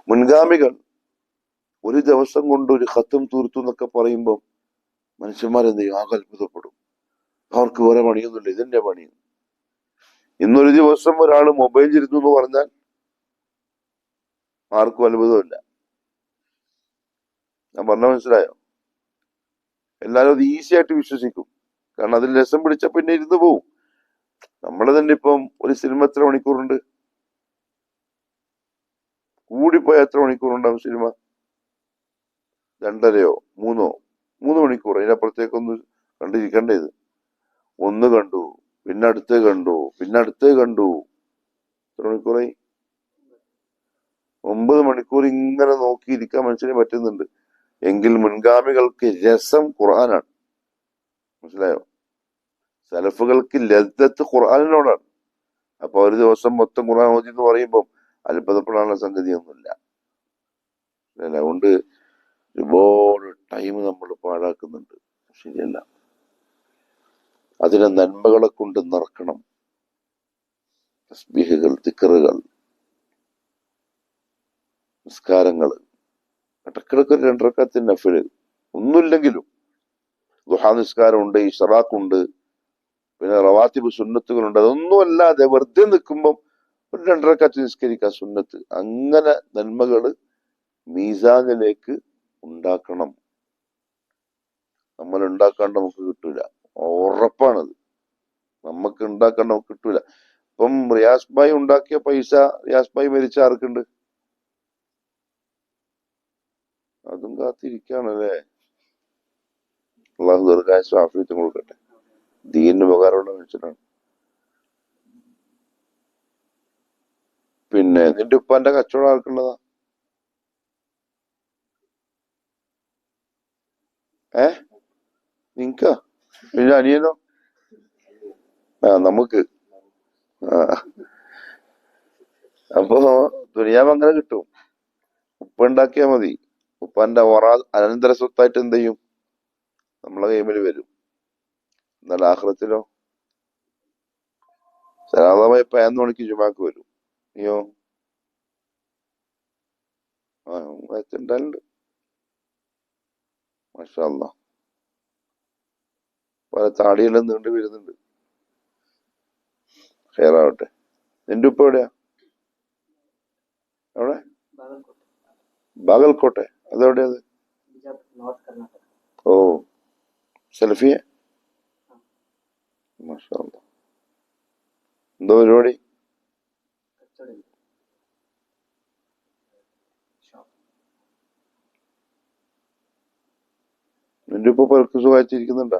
മുൻഗാമികൾ ഒരു ദിവസം കൊണ്ട് ഒരു ഖത്തം തീർത്തു എന്നൊക്കെ പറയുമ്പോൾ മനുഷ്യന്മാരെന്ത് ചെയ്യും? ആകെ അത്ഭുതപ്പെടും. അവർക്ക് വേറെ പണിയൊന്നുമില്ല, ഇതെന്റെ പണി. ഇന്നൊരു ദിവസം ഒരാൾ മൊബൈൽ ഇരുന്നു എന്ന് പറഞ്ഞാൽ ആർക്കും അത്ഭുതമില്ല. ഞാൻ പറഞ്ഞ മനസ്സിലായോ? എല്ലാവരും അത് ഈസി ആയിട്ട് വിശ്വസിക്കും. കാരണം അതിൽ രസം പിടിച്ച പിന്നെ ഇരുന്ന് പോവും. നമ്മള് തന്നെ ഇപ്പം ഒരു സിനിമ എത്ര മണിക്കൂറുണ്ട്? കൂടിപ്പോയ എത്ര മണിക്കൂറുണ്ടാവും സിനിമ? 2.5 3 മണിക്കൂർ. അതിനപ്പുറത്തേക്കൊന്ന് കണ്ടിരിക്കേണ്ടത്. ഒന്ന് കണ്ടു, പിന്നെ അടുത്തേ കണ്ടു, പിന്നെ അടുത്തേ കണ്ടു. എത്ര മണിക്കൂറായി? 9 മണിക്കൂർ ഇങ്ങനെ നോക്കിയിരിക്കാൻ മനുഷ്യന് പറ്റുന്നുണ്ട്. എങ്കിൽ മുൻഗാമികൾക്ക് രസം ഖുർആനാണ്. മനസ്സിലായോ? സലഫുകൾക്ക് ലദ്ദത്ത് ഖുർആനിനോടാണ്. അപ്പൊ ഒരു ദിവസം മൊത്തം ഖുർആൻ ഓതി എന്ന് പറയുമ്പോൾ അത്ഭുതപ്പെടാനുള്ള സംഗതിയൊന്നുമില്ല. അതുകൊണ്ട് ഒരുപാട് ടൈം നമ്മൾ പാഴാക്കുന്നുണ്ട്. ശരിയല്ല. അതിനെ നന്മകളെ കൊണ്ട് നിറക്കണം. തസ്ബീഹുകൾ, ദിക്റുകൾ, നിസ്കാരങ്ങൾ, ഇടക്കിടക്ക് 2 റക്അത്ത് നഫില്, ഒന്നുമില്ലെങ്കിലും ദുഹാ നിസ്കാരമുണ്ട്, ഇശ്റാഖുണ്ട്, പിന്നെ റവാത്തിബ് സുന്നത്തുകളുണ്ട്. അതൊന്നും അല്ലാതെ വെറുതെ നിൽക്കുമ്പം ഒരു 2 റക്അത്ത് നിസ്കരിക്കുക, സുന്നത്ത്. അങ്ങനെ നന്മകള് മീസാനിലേക്ക് ഉണ്ടാക്കണം. നമ്മൾ ഉണ്ടാക്കാണ്ട് നമുക്ക് കിട്ടൂല. ഉറപ്പാണത്. നമുക്ക് ഉണ്ടാക്കാണ്ട് നമുക്ക് കിട്ടൂല. ഇപ്പം റിയാസ് ഭായ് ഉണ്ടാക്കിയ പൈസ റിയാസ് ഭായ് മരിച്ച ആർക്കുണ്ട്? അതും കാത്തിരിക്കാണല്ലേ. അള്ളാഹു ദീർഘായുസ്സും ആഫിയത്തും കൊടുക്കട്ടെ. ദീനിന് ഉപകാരമുള്ള മനുഷ്യനാണ്. പിന്നെ നിന്റെ ഉപ്പാന്റെ കച്ചവടം ആർക്കുള്ളതാ? നിങ്ങക്കാ? പിന്നെ അനിയനോ? നമുക്ക്. അപ്പൊ ദുനിയാവ് അങ്ങനെ കിട്ടും. ഉപ്പ ഉണ്ടാക്കിയാ മതി. ഉപ്പാന്റെ അനന്തര സ്വത്തായിട്ട് എന്ത് ചെയ്യും? നമ്മളെ കൈമിൽ വരും. എന്നാൽ ആഖിറത്തിലോ സാധാരണ 11 മണിക്ക് ജുമാക്ക് വരും. നീയോ? ഉണ്ടായിട്ടുണ്ട്. മാഷാ അല്ലാഹ്. പല താടിയെല്ലാം നീണ്ടു വരുന്നുണ്ട്. ഹെയറാവട്ടെ. നിന്റെ ഉപ്പ എവിടെയാ? അവിടെ ബാഗൽകോട്ടെ. അതെവിടെയത്? ഓ, സെൽഫിയെ. മാഷാ അല്ലാഹ്. എന്തോ പരിപാടി? നിന്റെ ഉപ്പ പലർക്ക് സുഖമായിട്ടിരിക്കുന്നുണ്ടാ?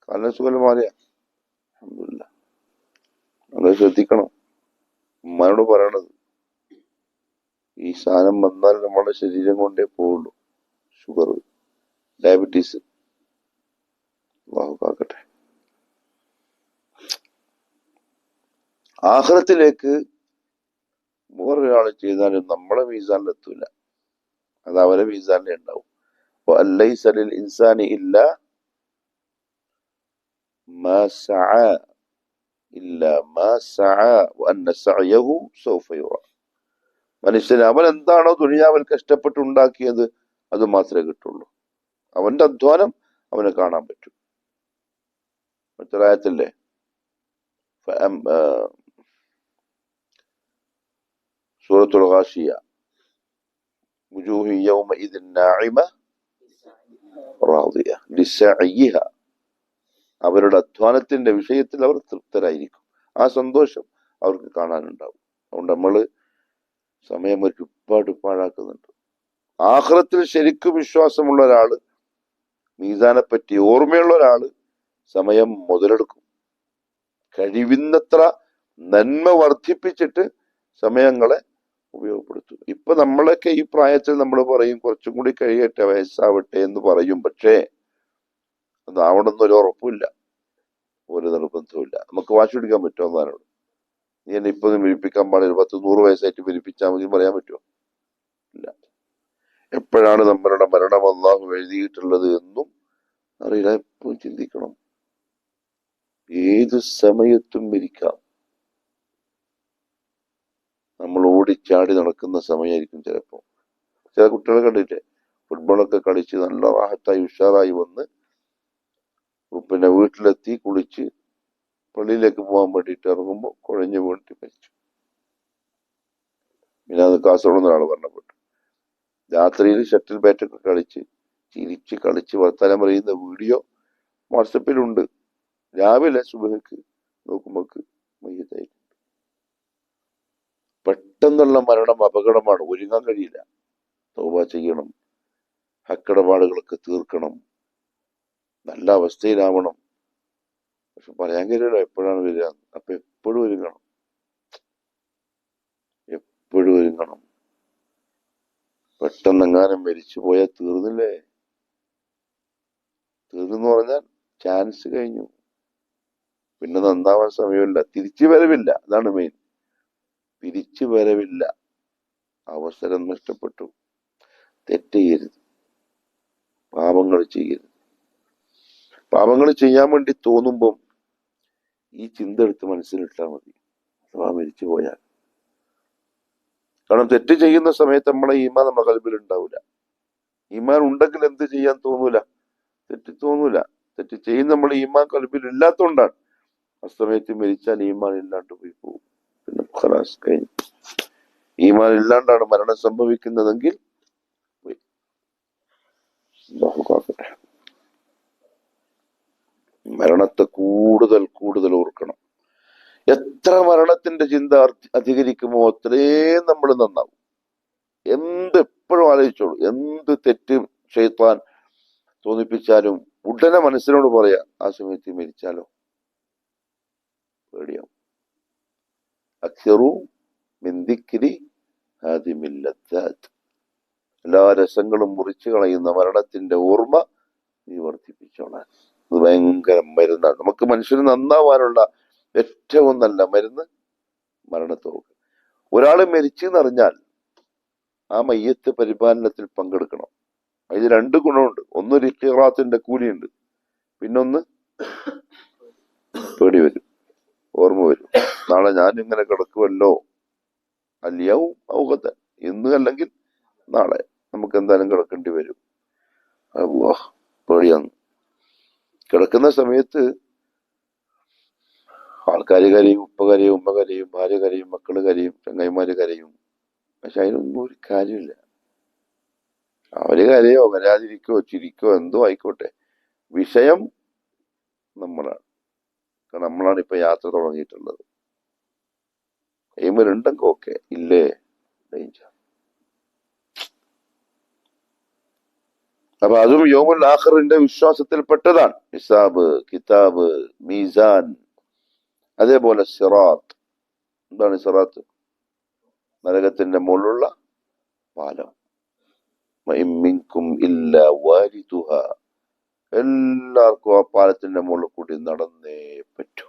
കാലിന് സുഖം മാറിയാ? അൽഹംദുലില്ലാ. അത് ശ്രദ്ധിക്കണം. ഉമ്മാനോട് പറയണത് ഈ സാധനം വന്നാൽ നമ്മുടെ ശരീരം കൊണ്ടേ പോവുള്ളൂ. Sugar, diabetes. അല്ലാഹു കാക്കട്ടെ. ആഖിറത്തിലേക്ക് വേറൊരാൾ ചെയ്താലും നമ്മളെ മീസാനിലെത്തൂല. അത് അവരെ മീസാനിലേ ഉണ്ടാവും. വഅല്ലൈസ ലിൽ ഇൻസാനി ഇല്ലാ മാ സഅ ഇല്ലാ മാ സഅ വഅന്ന സഅയഹു സൗഫ യുറ. മനുഷ്യന് അവൻ എന്താണോ ദുനിയാവിൽ കഷ്ടപ്പെട്ടുണ്ടാക്കിയത് അത് മാത്രമേ കിട്ടുള്ളൂ. അവന്റെ അധ്വാനം അവന് കാണാൻ പറ്റും. മറ്റൊരായത്തില്ലേ, സൂറത്തുൽ ഗാശിയ, വുജൂഹു യൗമഇദിൻ നാഇമ റാദിയ ലിസഅയിഹ. അവരുടെ അധ്വാനത്തിന്റെ വിഷയത്തിൽ അവർ തൃപ്തരായിരിക്കും. ആ സന്തോഷം അവർക്ക് കാണാനുണ്ടാവും. അതുകൊണ്ട് നമ്മള് സമയം ഒരുപാട് പാഴാക്കുന്നുണ്ട്. ആഖിറത്തിൽ ശരിക്കും വിശ്വാസമുള്ള ഒരാള്, മീസാനെ പറ്റി ഓർമ്മയുള്ള ഒരാള് സമയം മുതലെടുക്കും. കഴിയുന്നത്ര നന്മ വർദ്ധിപ്പിച്ചിട്ട് സമയങ്ങളെ ഉപയോഗപ്പെടുത്തും. ഇപ്പൊ നമ്മളൊക്കെ ഈ പ്രായത്തിൽ നമ്മൾ പറയും കുറച്ചും കൂടി കഴിയട്ടെ, വയസ്സാവട്ടെ എന്ന് പറയും. പക്ഷേ അതാവണമെന്നൊരു ഉറപ്പില്ല, ഒരു നിർബന്ധവുമില്ല. നമുക്ക് വാശി പിടിക്കാൻ പറ്റുമോ എന്നാരോട്? നീ എന്നെ ഇപ്പൊ വിരിപ്പിക്കാൻ പാടില്ല, 10-100 വയസ്സായിട്ട് വിരിപ്പിച്ചാൽ മതി പറയാൻ പറ്റുമോ? ഇല്ല. എപ്പോഴാണ് നമ്മളുടെ മരണം അല്ലാഹു എഴുതിയിട്ടുള്ളത് എന്നും അറിയില്ല. എപ്പോഴും ചിന്തിക്കണം, ഏത് സമയത്തും മരിക്കാം. നമ്മൾ ഓടിച്ചാടി നടക്കുന്ന സമയമായിരിക്കും ചിലപ്പോ. ചില കുട്ടികളെ കണ്ടിട്ട് ഫുട്ബോളൊക്കെ കളിച്ച് നല്ല റാഹത്തായി ഉഷാറായി വന്ന് പിന്നെ വീട്ടിലെത്തി കുളിച്ച് പള്ളിയിലേക്ക് പോകാൻ വേണ്ടിയിട്ട് ഇറങ്ങുമ്പോൾ കുഴഞ്ഞു വീണിട്ട് മരിച്ചു. പിന്നെ അത് കാസർഗോഡ് ഒരാൾ മരണപ്പെട്ടു. രാത്രിയിൽ ഷട്ടിൽ ബാറ്റൊക്കെ കളിച്ച് ചിരിച്ച് കളിച്ച് വർത്താനം പറയുന്ന വീഡിയോ വാട്സപ്പിലുണ്ട്. രാവിലെ സുബഹിക്ക് നോക്കുമ്പോക്ക് മയ്യത്തായിട്ടുണ്ട്. പെട്ടെന്നുള്ള മരണം അപകടമാണ്. ഒരുങ്ങാൻ കഴിയില്ല. തൗബ ചെയ്യണം, ഹക്കിടപാടുകളൊക്കെ തീർക്കണം, നല്ല അവസ്ഥയിലാവണം. പക്ഷെ പറയാൻ കഴിയില്ല എപ്പോഴാണ് വരിക. അപ്പൊ എപ്പോഴും ഒരുങ്ങണം, എപ്പോഴും ഒരുങ്ങണം. പെട്ടെന്നെങ്ങാനും മരിച്ചു പോയാൽ തീർന്നില്ലേ? തീർന്നെന്ന് പറഞ്ഞാൽ ചാൻസ് കഴിഞ്ഞു. പിന്നെ നന്നാവാൻ സമയമില്ല, തിരിച്ചു വരവില്ല. അതാണ് മെയിൻ. തിരിച്ചു വരവില്ല. അവസരം നഷ്ടപ്പെട്ടു. തെറ്റ് ചെയ്യരുത്, പാപങ്ങൾ ചെയ്യരുത്. പാപങ്ങൾ ചെയ്യാൻ വേണ്ടി തോന്നുമ്പം ഈ ചിന്ത എടുത്ത് മനസ്സിലിട്ടാൽ മതി, അഥവാ മരിച്ചു പോയാൽ. കാരണം തെറ്റ് ചെയ്യുന്ന സമയത്ത് നമ്മളെ ഈമാൻ നമ്മുടെ കൽബിൽ ഉണ്ടാവില്ല. ഈമാൻ ഉണ്ടെങ്കിൽ എന്ത് ചെയ്യാൻ തോന്നൂല, തെറ്റ് തോന്നൂല. തെറ്റ് ചെയ്യുന്ന നമ്മൾ ഈമാൻ കൽബിൽ ഇല്ലാത്തതുകൊണ്ടാണ്. ആ സമയത്ത് മരിച്ചാൽ ഈമാൻ ഇല്ലാണ്ട് പോയി പോകും. പിന്നെ ഖലാസ് കഴിഞ്ഞു. ഈമാൻ ഇല്ലാണ്ടാണ് മരണം സംഭവിക്കുന്നതെങ്കിൽ പോയി. മരണത്തെ കൂടുതൽ കൂടുതൽ ഓർക്കണം. എത്ര മരണത്തിന്റെ ചിന്ത അധികരിക്കുമോ അത്രയും നമ്മൾ നന്നാവും. എപ്പോഴും ആലോചിച്ചോളൂ, എന്ത് തെറ്റ് ശൈത്താൻ തോന്നിപ്പിച്ചാലും ഉടനെ മനസ്സിനോട് പറയാ, ആ സമയത്ത് മരിച്ചാലോ? പേടിയാവും. അക്സറു മിൻ ദിക്രി ഹാദിമിൽ ലദ്ദാത്ത്. എല്ലാ രസങ്ങളും മുറിച്ചു കളയുന്ന മരണത്തിന്റെ ഓർമ്മ നീ വർദ്ധിപ്പിച്ചോളാൻ. അത് ഭയങ്കര മരുന്നാണ്. നമുക്ക് മനുഷ്യന് നന്നാവാനുള്ള ഏറ്റവും നല്ല മരുന്ന് മരണത്തോട്. ഒരാള് മരിച്ചെന്നറിഞ്ഞാൽ ആ മയ്യത്ത് പരിപാലനത്തിൽ പങ്കെടുക്കണം. അതിന് രണ്ട് ഗുണമുണ്ട്. ഒന്നൊരു ഇഖ്റാത്തിന്റെ കൂലിയുണ്ട്, പിന്നൊന്ന് പേടി വരും, ഓർമ്മ വരും. നാളെ ഞാൻ ഇങ്ങനെ കിടക്കുമല്ലോ, അല്യാവും ഔകത്തെ, ഇന്ന് അല്ലെങ്കിൽ നാളെ നമുക്ക് എന്തായാലും കിടക്കേണ്ടി വരും. അല്ലാഹ്, പേടിയാണ്. കിടക്കുന്ന സമയത്ത് ആൾക്കാർ കരയും, ഉപ്പ കരയും, ഉമ്മ കരയും, ഭാര്യ കരയും, മക്കള് കരയും, ചങ്ങായിമാര് കരയും. പക്ഷെ അതിനൊന്നും ഒരു കാര്യമില്ല. അവര് കരയോ കരയാതിരിക്കോ ചിരിക്കോ എന്തോ ആയിക്കോട്ടെ, വിഷയം നമ്മളാണ്. കാരണം നമ്മളാണ് ഇപ്പൊ യാത്ര തുടങ്ങിയിട്ടുള്ളത്. എയിമുണ്ടെങ്കിൽ ഓക്കെ, ഇല്ലേ ഡേഞ്ചർ. അപ്പൊ അതും യൗമുൽ ആഖിറിന്റെ വിശ്വാസത്തിൽപ്പെട്ടതാണ്. ഹിസാബ്, കിതാബ്, മീസാൻ, അതേപോലെ സിറാത്ത്. എന്താണ് സിറാത്ത്? നരകത്തിന്റെ മുകളിലുള്ള പാലം. മിൻകും ഇല്ല വാരിദുഹ, എല്ലാവർക്കും ആ പാലത്തിന്റെ മുകളിൽ കൂടി നടന്നേ പറ്റൂ,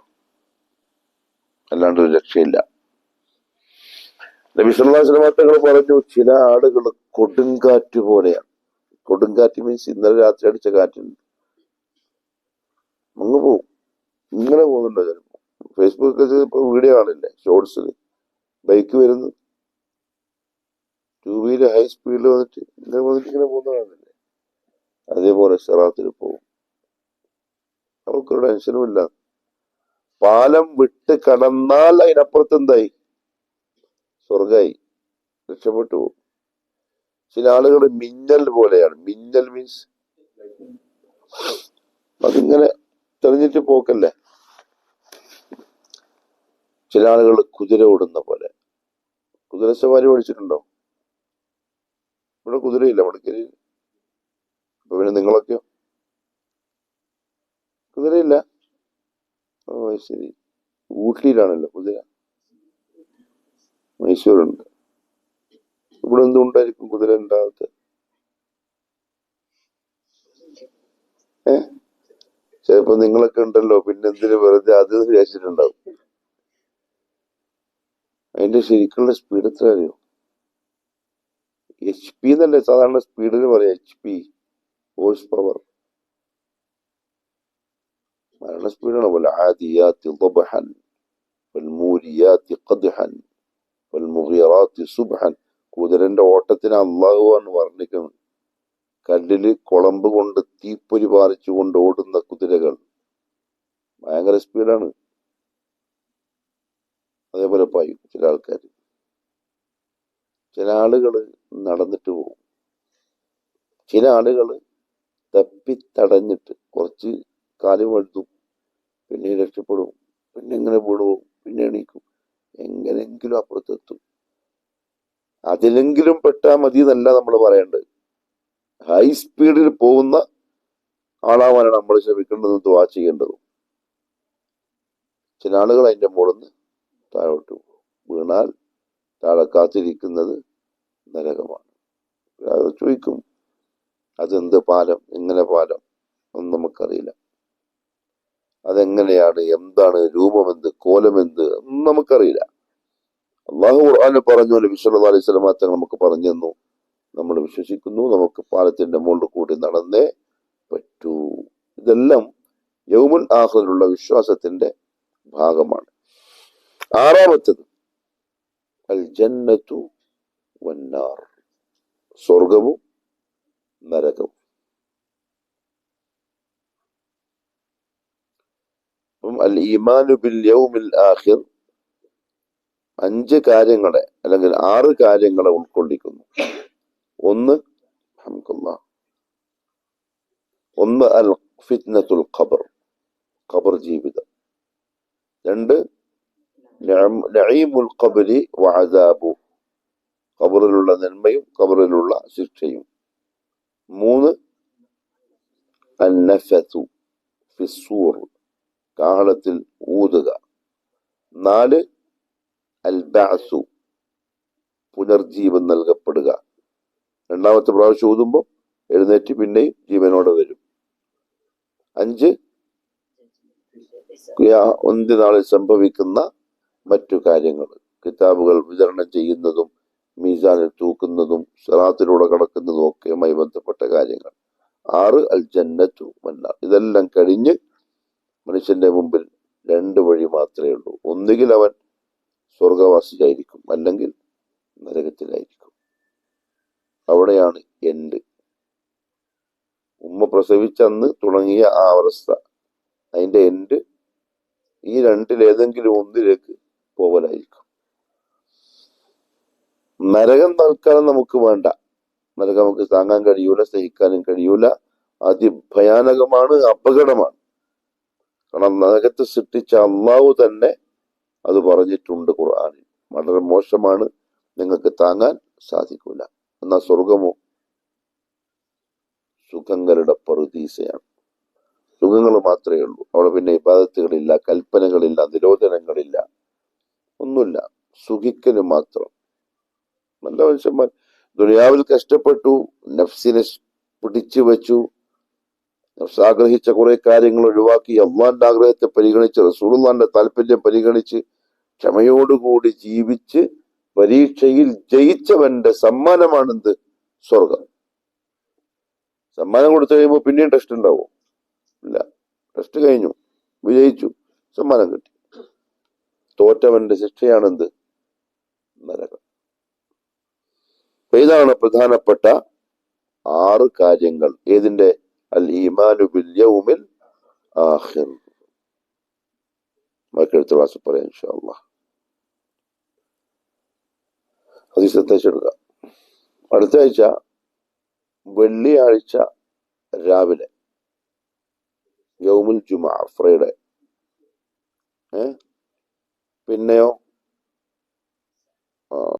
അല്ലാണ്ട് ഒരു രക്ഷയില്ല. നബി സല്ലല്ലാഹു അലൈഹി വസല്ലം തങ്ങൾ പറഞ്ഞു, ചില ആളുകൾ കൊടുങ്കാറ്റ് പോലെയാണ്. കൊടുങ്കാറ്റ് മീൻസ് ഇന്നലെ രാത്രി അടിച്ച കാറ്റുണ്ട്, അങ്ങ് പോവും. ഇങ്ങനെ പോകുന്നുണ്ടോ ചിലപ്പോ? ഫേസ്ബുക്കിൽ ഇപ്പൊ വീഡിയോ കാണില്ലേ, ഷോർട്സിൽ ബൈക്ക് വരുന്നു, 2 വീലർ ഹൈ സ്പീഡിൽ വന്നിട്ട് ഇങ്ങനെ പോകുന്നതാണല്ലേ. അതേപോലെ സിറാത്തിൽ പോകും. അവർക്കൊരു ടെൻഷനും ഇല്ല. പാലം വിട്ട് കടന്നാൽ അതിനപ്പുറത്ത് എന്തായി? സ്വർഗായി, രക്ഷപ്പെട്ടു പോകും. ചില ആളുകൾ മിന്നൽ പോലെയാണ്. മിന്നൽ മീൻസ് അതിങ്ങനെ തെളിഞ്ഞിട്ട് പോക്കല്ലേ. ചില ആളുകൾ കുതിര ഓടുന്ന പോലെ. കുതിര സവാരി പഠിച്ചിട്ടുണ്ടോ? ഇവിടെ കുതിരയില്ല മടക്കരയിൽ. അപ്പൊ പിന്നെ നിങ്ങളൊക്കെയോ? കുതിരയില്ല? ഓ ശരി. ഊട്ടിയിലാണല്ലോ കുതിര. മൈസൂരുണ്ട്. ഇവിടെ എന്തുണ്ടായിരിക്കും കുതിര ഉണ്ടാകാത്ത? ചിലപ്പോ നിങ്ങളൊക്കെ ഉണ്ടല്ലോ, പിന്നെ എന്തിനു വെറുതെ അത് വിചാരിച്ചിട്ടുണ്ടാവും. അതിന്റെ ശരിക്കുള്ള സ്പീഡ് എത്ര അറിയോ? HP എന്നല്ലേ സാധാരണ സ്പീഡിന് പറയാം. HP, horse power. മരണ സ്പീഡാണ്. വൽആദിയാത്തി ളബ്ഹൻ വൽമൂരിയാത്തി ഖദ്ഹൻ വൽമുഗീറാത്തി സുബ്ഹൻ. കുതിരന്റെ ഓട്ടത്തിന് അള്ളാഹുവാണ് വർണ്ണിക്കുന്നത്. കല്ലില് കുളമ്പ് കൊണ്ട് തീപ്പൊരി പാറിച്ചുകൊണ്ട് ഓടുന്ന കുതിരകൾ ഭയങ്കര സ്പീഡാണ്. അതേപോലെ പായും ചില ആൾക്കാർ. ചില ആളുകള് നടന്നിട്ട് പോകും. ചില ആളുകള് തപ്പിത്തടഞ്ഞിട്ട് കുറച്ച് കാല് വഴുതും, പിന്നെ രക്ഷപ്പെടും, പിന്നെ എങ്ങനെ വീണുപോകും, പിന്നെ എണീക്കും, എങ്ങനെങ്കിലും അപ്പുറത്തെത്തും. അതിലെങ്കിലും പെട്ടാ മതി എന്നല്ല നമ്മൾ പറയേണ്ടത്. ഹൈ സ്പീഡിൽ പോകുന്ന ആളാവാനാണ് നമ്മൾ ശ്രമിക്കേണ്ടതും ദുആ ചെയ്യേണ്ടതും. ചില ആളുകൾ അതിന്റെ മുകളിൽ നിന്ന് താഴോട്ട് പോകും. വീണാൽ താഴെ കാത്തിരിക്കുന്നത് നരകമാണ്. ചോദിക്കും, അതെന്ത് പാലം, എങ്ങനെ പാലം? ഒന്നും നമുക്കറിയില്ല. അതെങ്ങനെയാണ്, എന്താണ്, രൂപമെന്ത്, കോലമെന്ത് ഒന്നും നമുക്കറിയില്ല. അള്ളാഹു ഖുർആനിൽ പറഞ്ഞു, നബി സല്ലല്ലാഹു അലൈഹി വസല്ലം തങ്ങൾ നമുക്ക് പറഞ്ഞു തന്നു, നമ്മൾ വിശ്വസിക്കുന്നു. നമുക്ക് പാലത്തിന്റെ മുകളിൽ കൂടി നടന്നേ പറ്റൂ. ഇതെല്ലാം യൗമുൽ ആഖിറിലുള്ള വിശ്വാസത്തിന്റെ ഭാഗമാണ്. ആറാമത്തത് അൽ ജന്നത്തു വന്നാർ, സ്വർഗവും നരകവും. അൽ ഈമാനു ബിൽ യൗമിൽ ആഖിർ 5 കാര്യങ്ങളെ അല്ലെങ്കിൽ 6 കാര്യങ്ങളെ ഉൾക്കൊള്ളിക്കുന്നു. ഒന്ന് അൽ ഫിത്നത്തുൽ ഖബർ, ഖബർ ജീവിതം. 2 നഈമുൽ ഖബരി വഅദാബു, ഖബറിലുള്ള നന്മയും ഖബറിലുള്ള ശിക്ഷയും. 3 അന്നഫതു ഫിസ്സൂർ, കാഹളത്തിൽ ഊതുക. 4 അൽ ബഅസു, പുനർജീവൻ നൽകപ്പെടുക. 2ാമത്തെ പ്രാവശ്യം ഊതുമ്പോൾ എഴുന്നേറ്റ് പിന്നെയും ജീവനോടെ വരും. 5 അന്ത്യനാളിൽ സംഭവിക്കുന്ന മറ്റു കാര്യങ്ങൾ, കിതാബുകൾ വിതരണം ചെയ്യുന്നതും മീസാനിൽ തൂക്കുന്നതും സിറാത്തിലൂടെ കടക്കുന്നതും ഒക്കെയുമായി ബന്ധപ്പെട്ട കാര്യങ്ങൾ. 6 അൽ ജന്നത്തു വന്നാർ. ഇതെല്ലാം കഴിഞ്ഞ് മനുഷ്യന്റെ മുമ്പിൽ 2 വഴി മാത്രമേ ഉള്ളൂ. ഒന്നുകിൽ അവൻ സ്വർഗവാസിയായിരിക്കും, അല്ലെങ്കിൽ നരകത്തിലായിരിക്കും. അവിടെയാണ് എൻഡ്. ഉമ്മ പ്രസവിച്ചന്ന് തുടങ്ങിയ ആ അവസ്ഥ, അതിന്റെ എൻഡ് ഈ 2-ൽ ഒന്നിലേക്ക് പോവലായിരിക്കും. നരകം തൽക്കാലം നമുക്ക് വേണ്ട. നരകം നമുക്ക് താങ്ങാൻ കഴിയൂല, സഹിക്കാനും കഴിയൂല. അതിഭയാനകമാണ്, അപകടമാണ്. കാരണം നരകത്തെ സൃഷ്ടിച്ച അള്ളാഹു തന്നെ അത് പറഞ്ഞിട്ടുണ്ട് ഖുർആനിൽ. വളരെ മോശമാണ്, നിങ്ങൾക്ക് താങ്ങാൻ സാധിക്കൂല. എന്നാൽ സ്വർഗമോ സുഖങ്ങളുടെ പറുദീസയാണ്. സുഖങ്ങൾ മാത്രമേ ഉള്ളൂ. അവിടെ പിന്നെ ഇബാദത്തുകളില്ല, കൽപ്പനകളില്ല, നിരോധനങ്ങളില്ല, ഒന്നുമില്ല. സുഖിക്കല് മാത്രം. നല്ല മനുഷ്യന്മാർ ദുനിയാവിൽ കഷ്ടപ്പെട്ടു, നഫ്സിനെ പിടിച്ചു വെച്ചു, നഫ്സ് ആഗ്രഹിച്ച കുറെ കാര്യങ്ങൾ ഒഴിവാക്കി, അള്ളാന്റെ ആഗ്രഹത്തെ പരിഗണിച്ച്, റസൂലുള്ളാന്റെ താല്പര്യം പരിഗണിച്ച്, ക്ഷമയോടുകൂടി ജീവിച്ച് പരീക്ഷയിൽ ജയിച്ചവന്റെ സമ്മാനമാണെന്ത്? സ്വർഗം. സമ്മാനം കൊടുത്തു കഴിയുമ്പോൾ പിന്നെയും ടെസ്റ്റ് ഉണ്ടാവോ? ഇല്ല. ടെസ്റ്റ് കഴിഞ്ഞു, വിജയിച്ചു, സമ്മാനം കിട്ടി. തോറ്റവന്റെ ശിക്ഷയാണെന്ത്? നരകം. ഇതാണ് പ്രധാനപ്പെട്ട 6 കാര്യങ്ങൾ. ഏതിന്റെ? അൽ ഈമാനു ബിൽ യൗമിൽ ആഖിർ. അടുത്ത ക്ലാസ് പറയാം ഇൻഷാ അല്ലാഹ്. ഹദീസ് എത്തിച്ചെടുക്കുക. അടുത്ത ആഴ്ച വെള്ളിയാഴ്ച രാവിലെ, യൗമുൽ ജുമുഅ, ഫ്രൈഡേ. പിന്നെയോ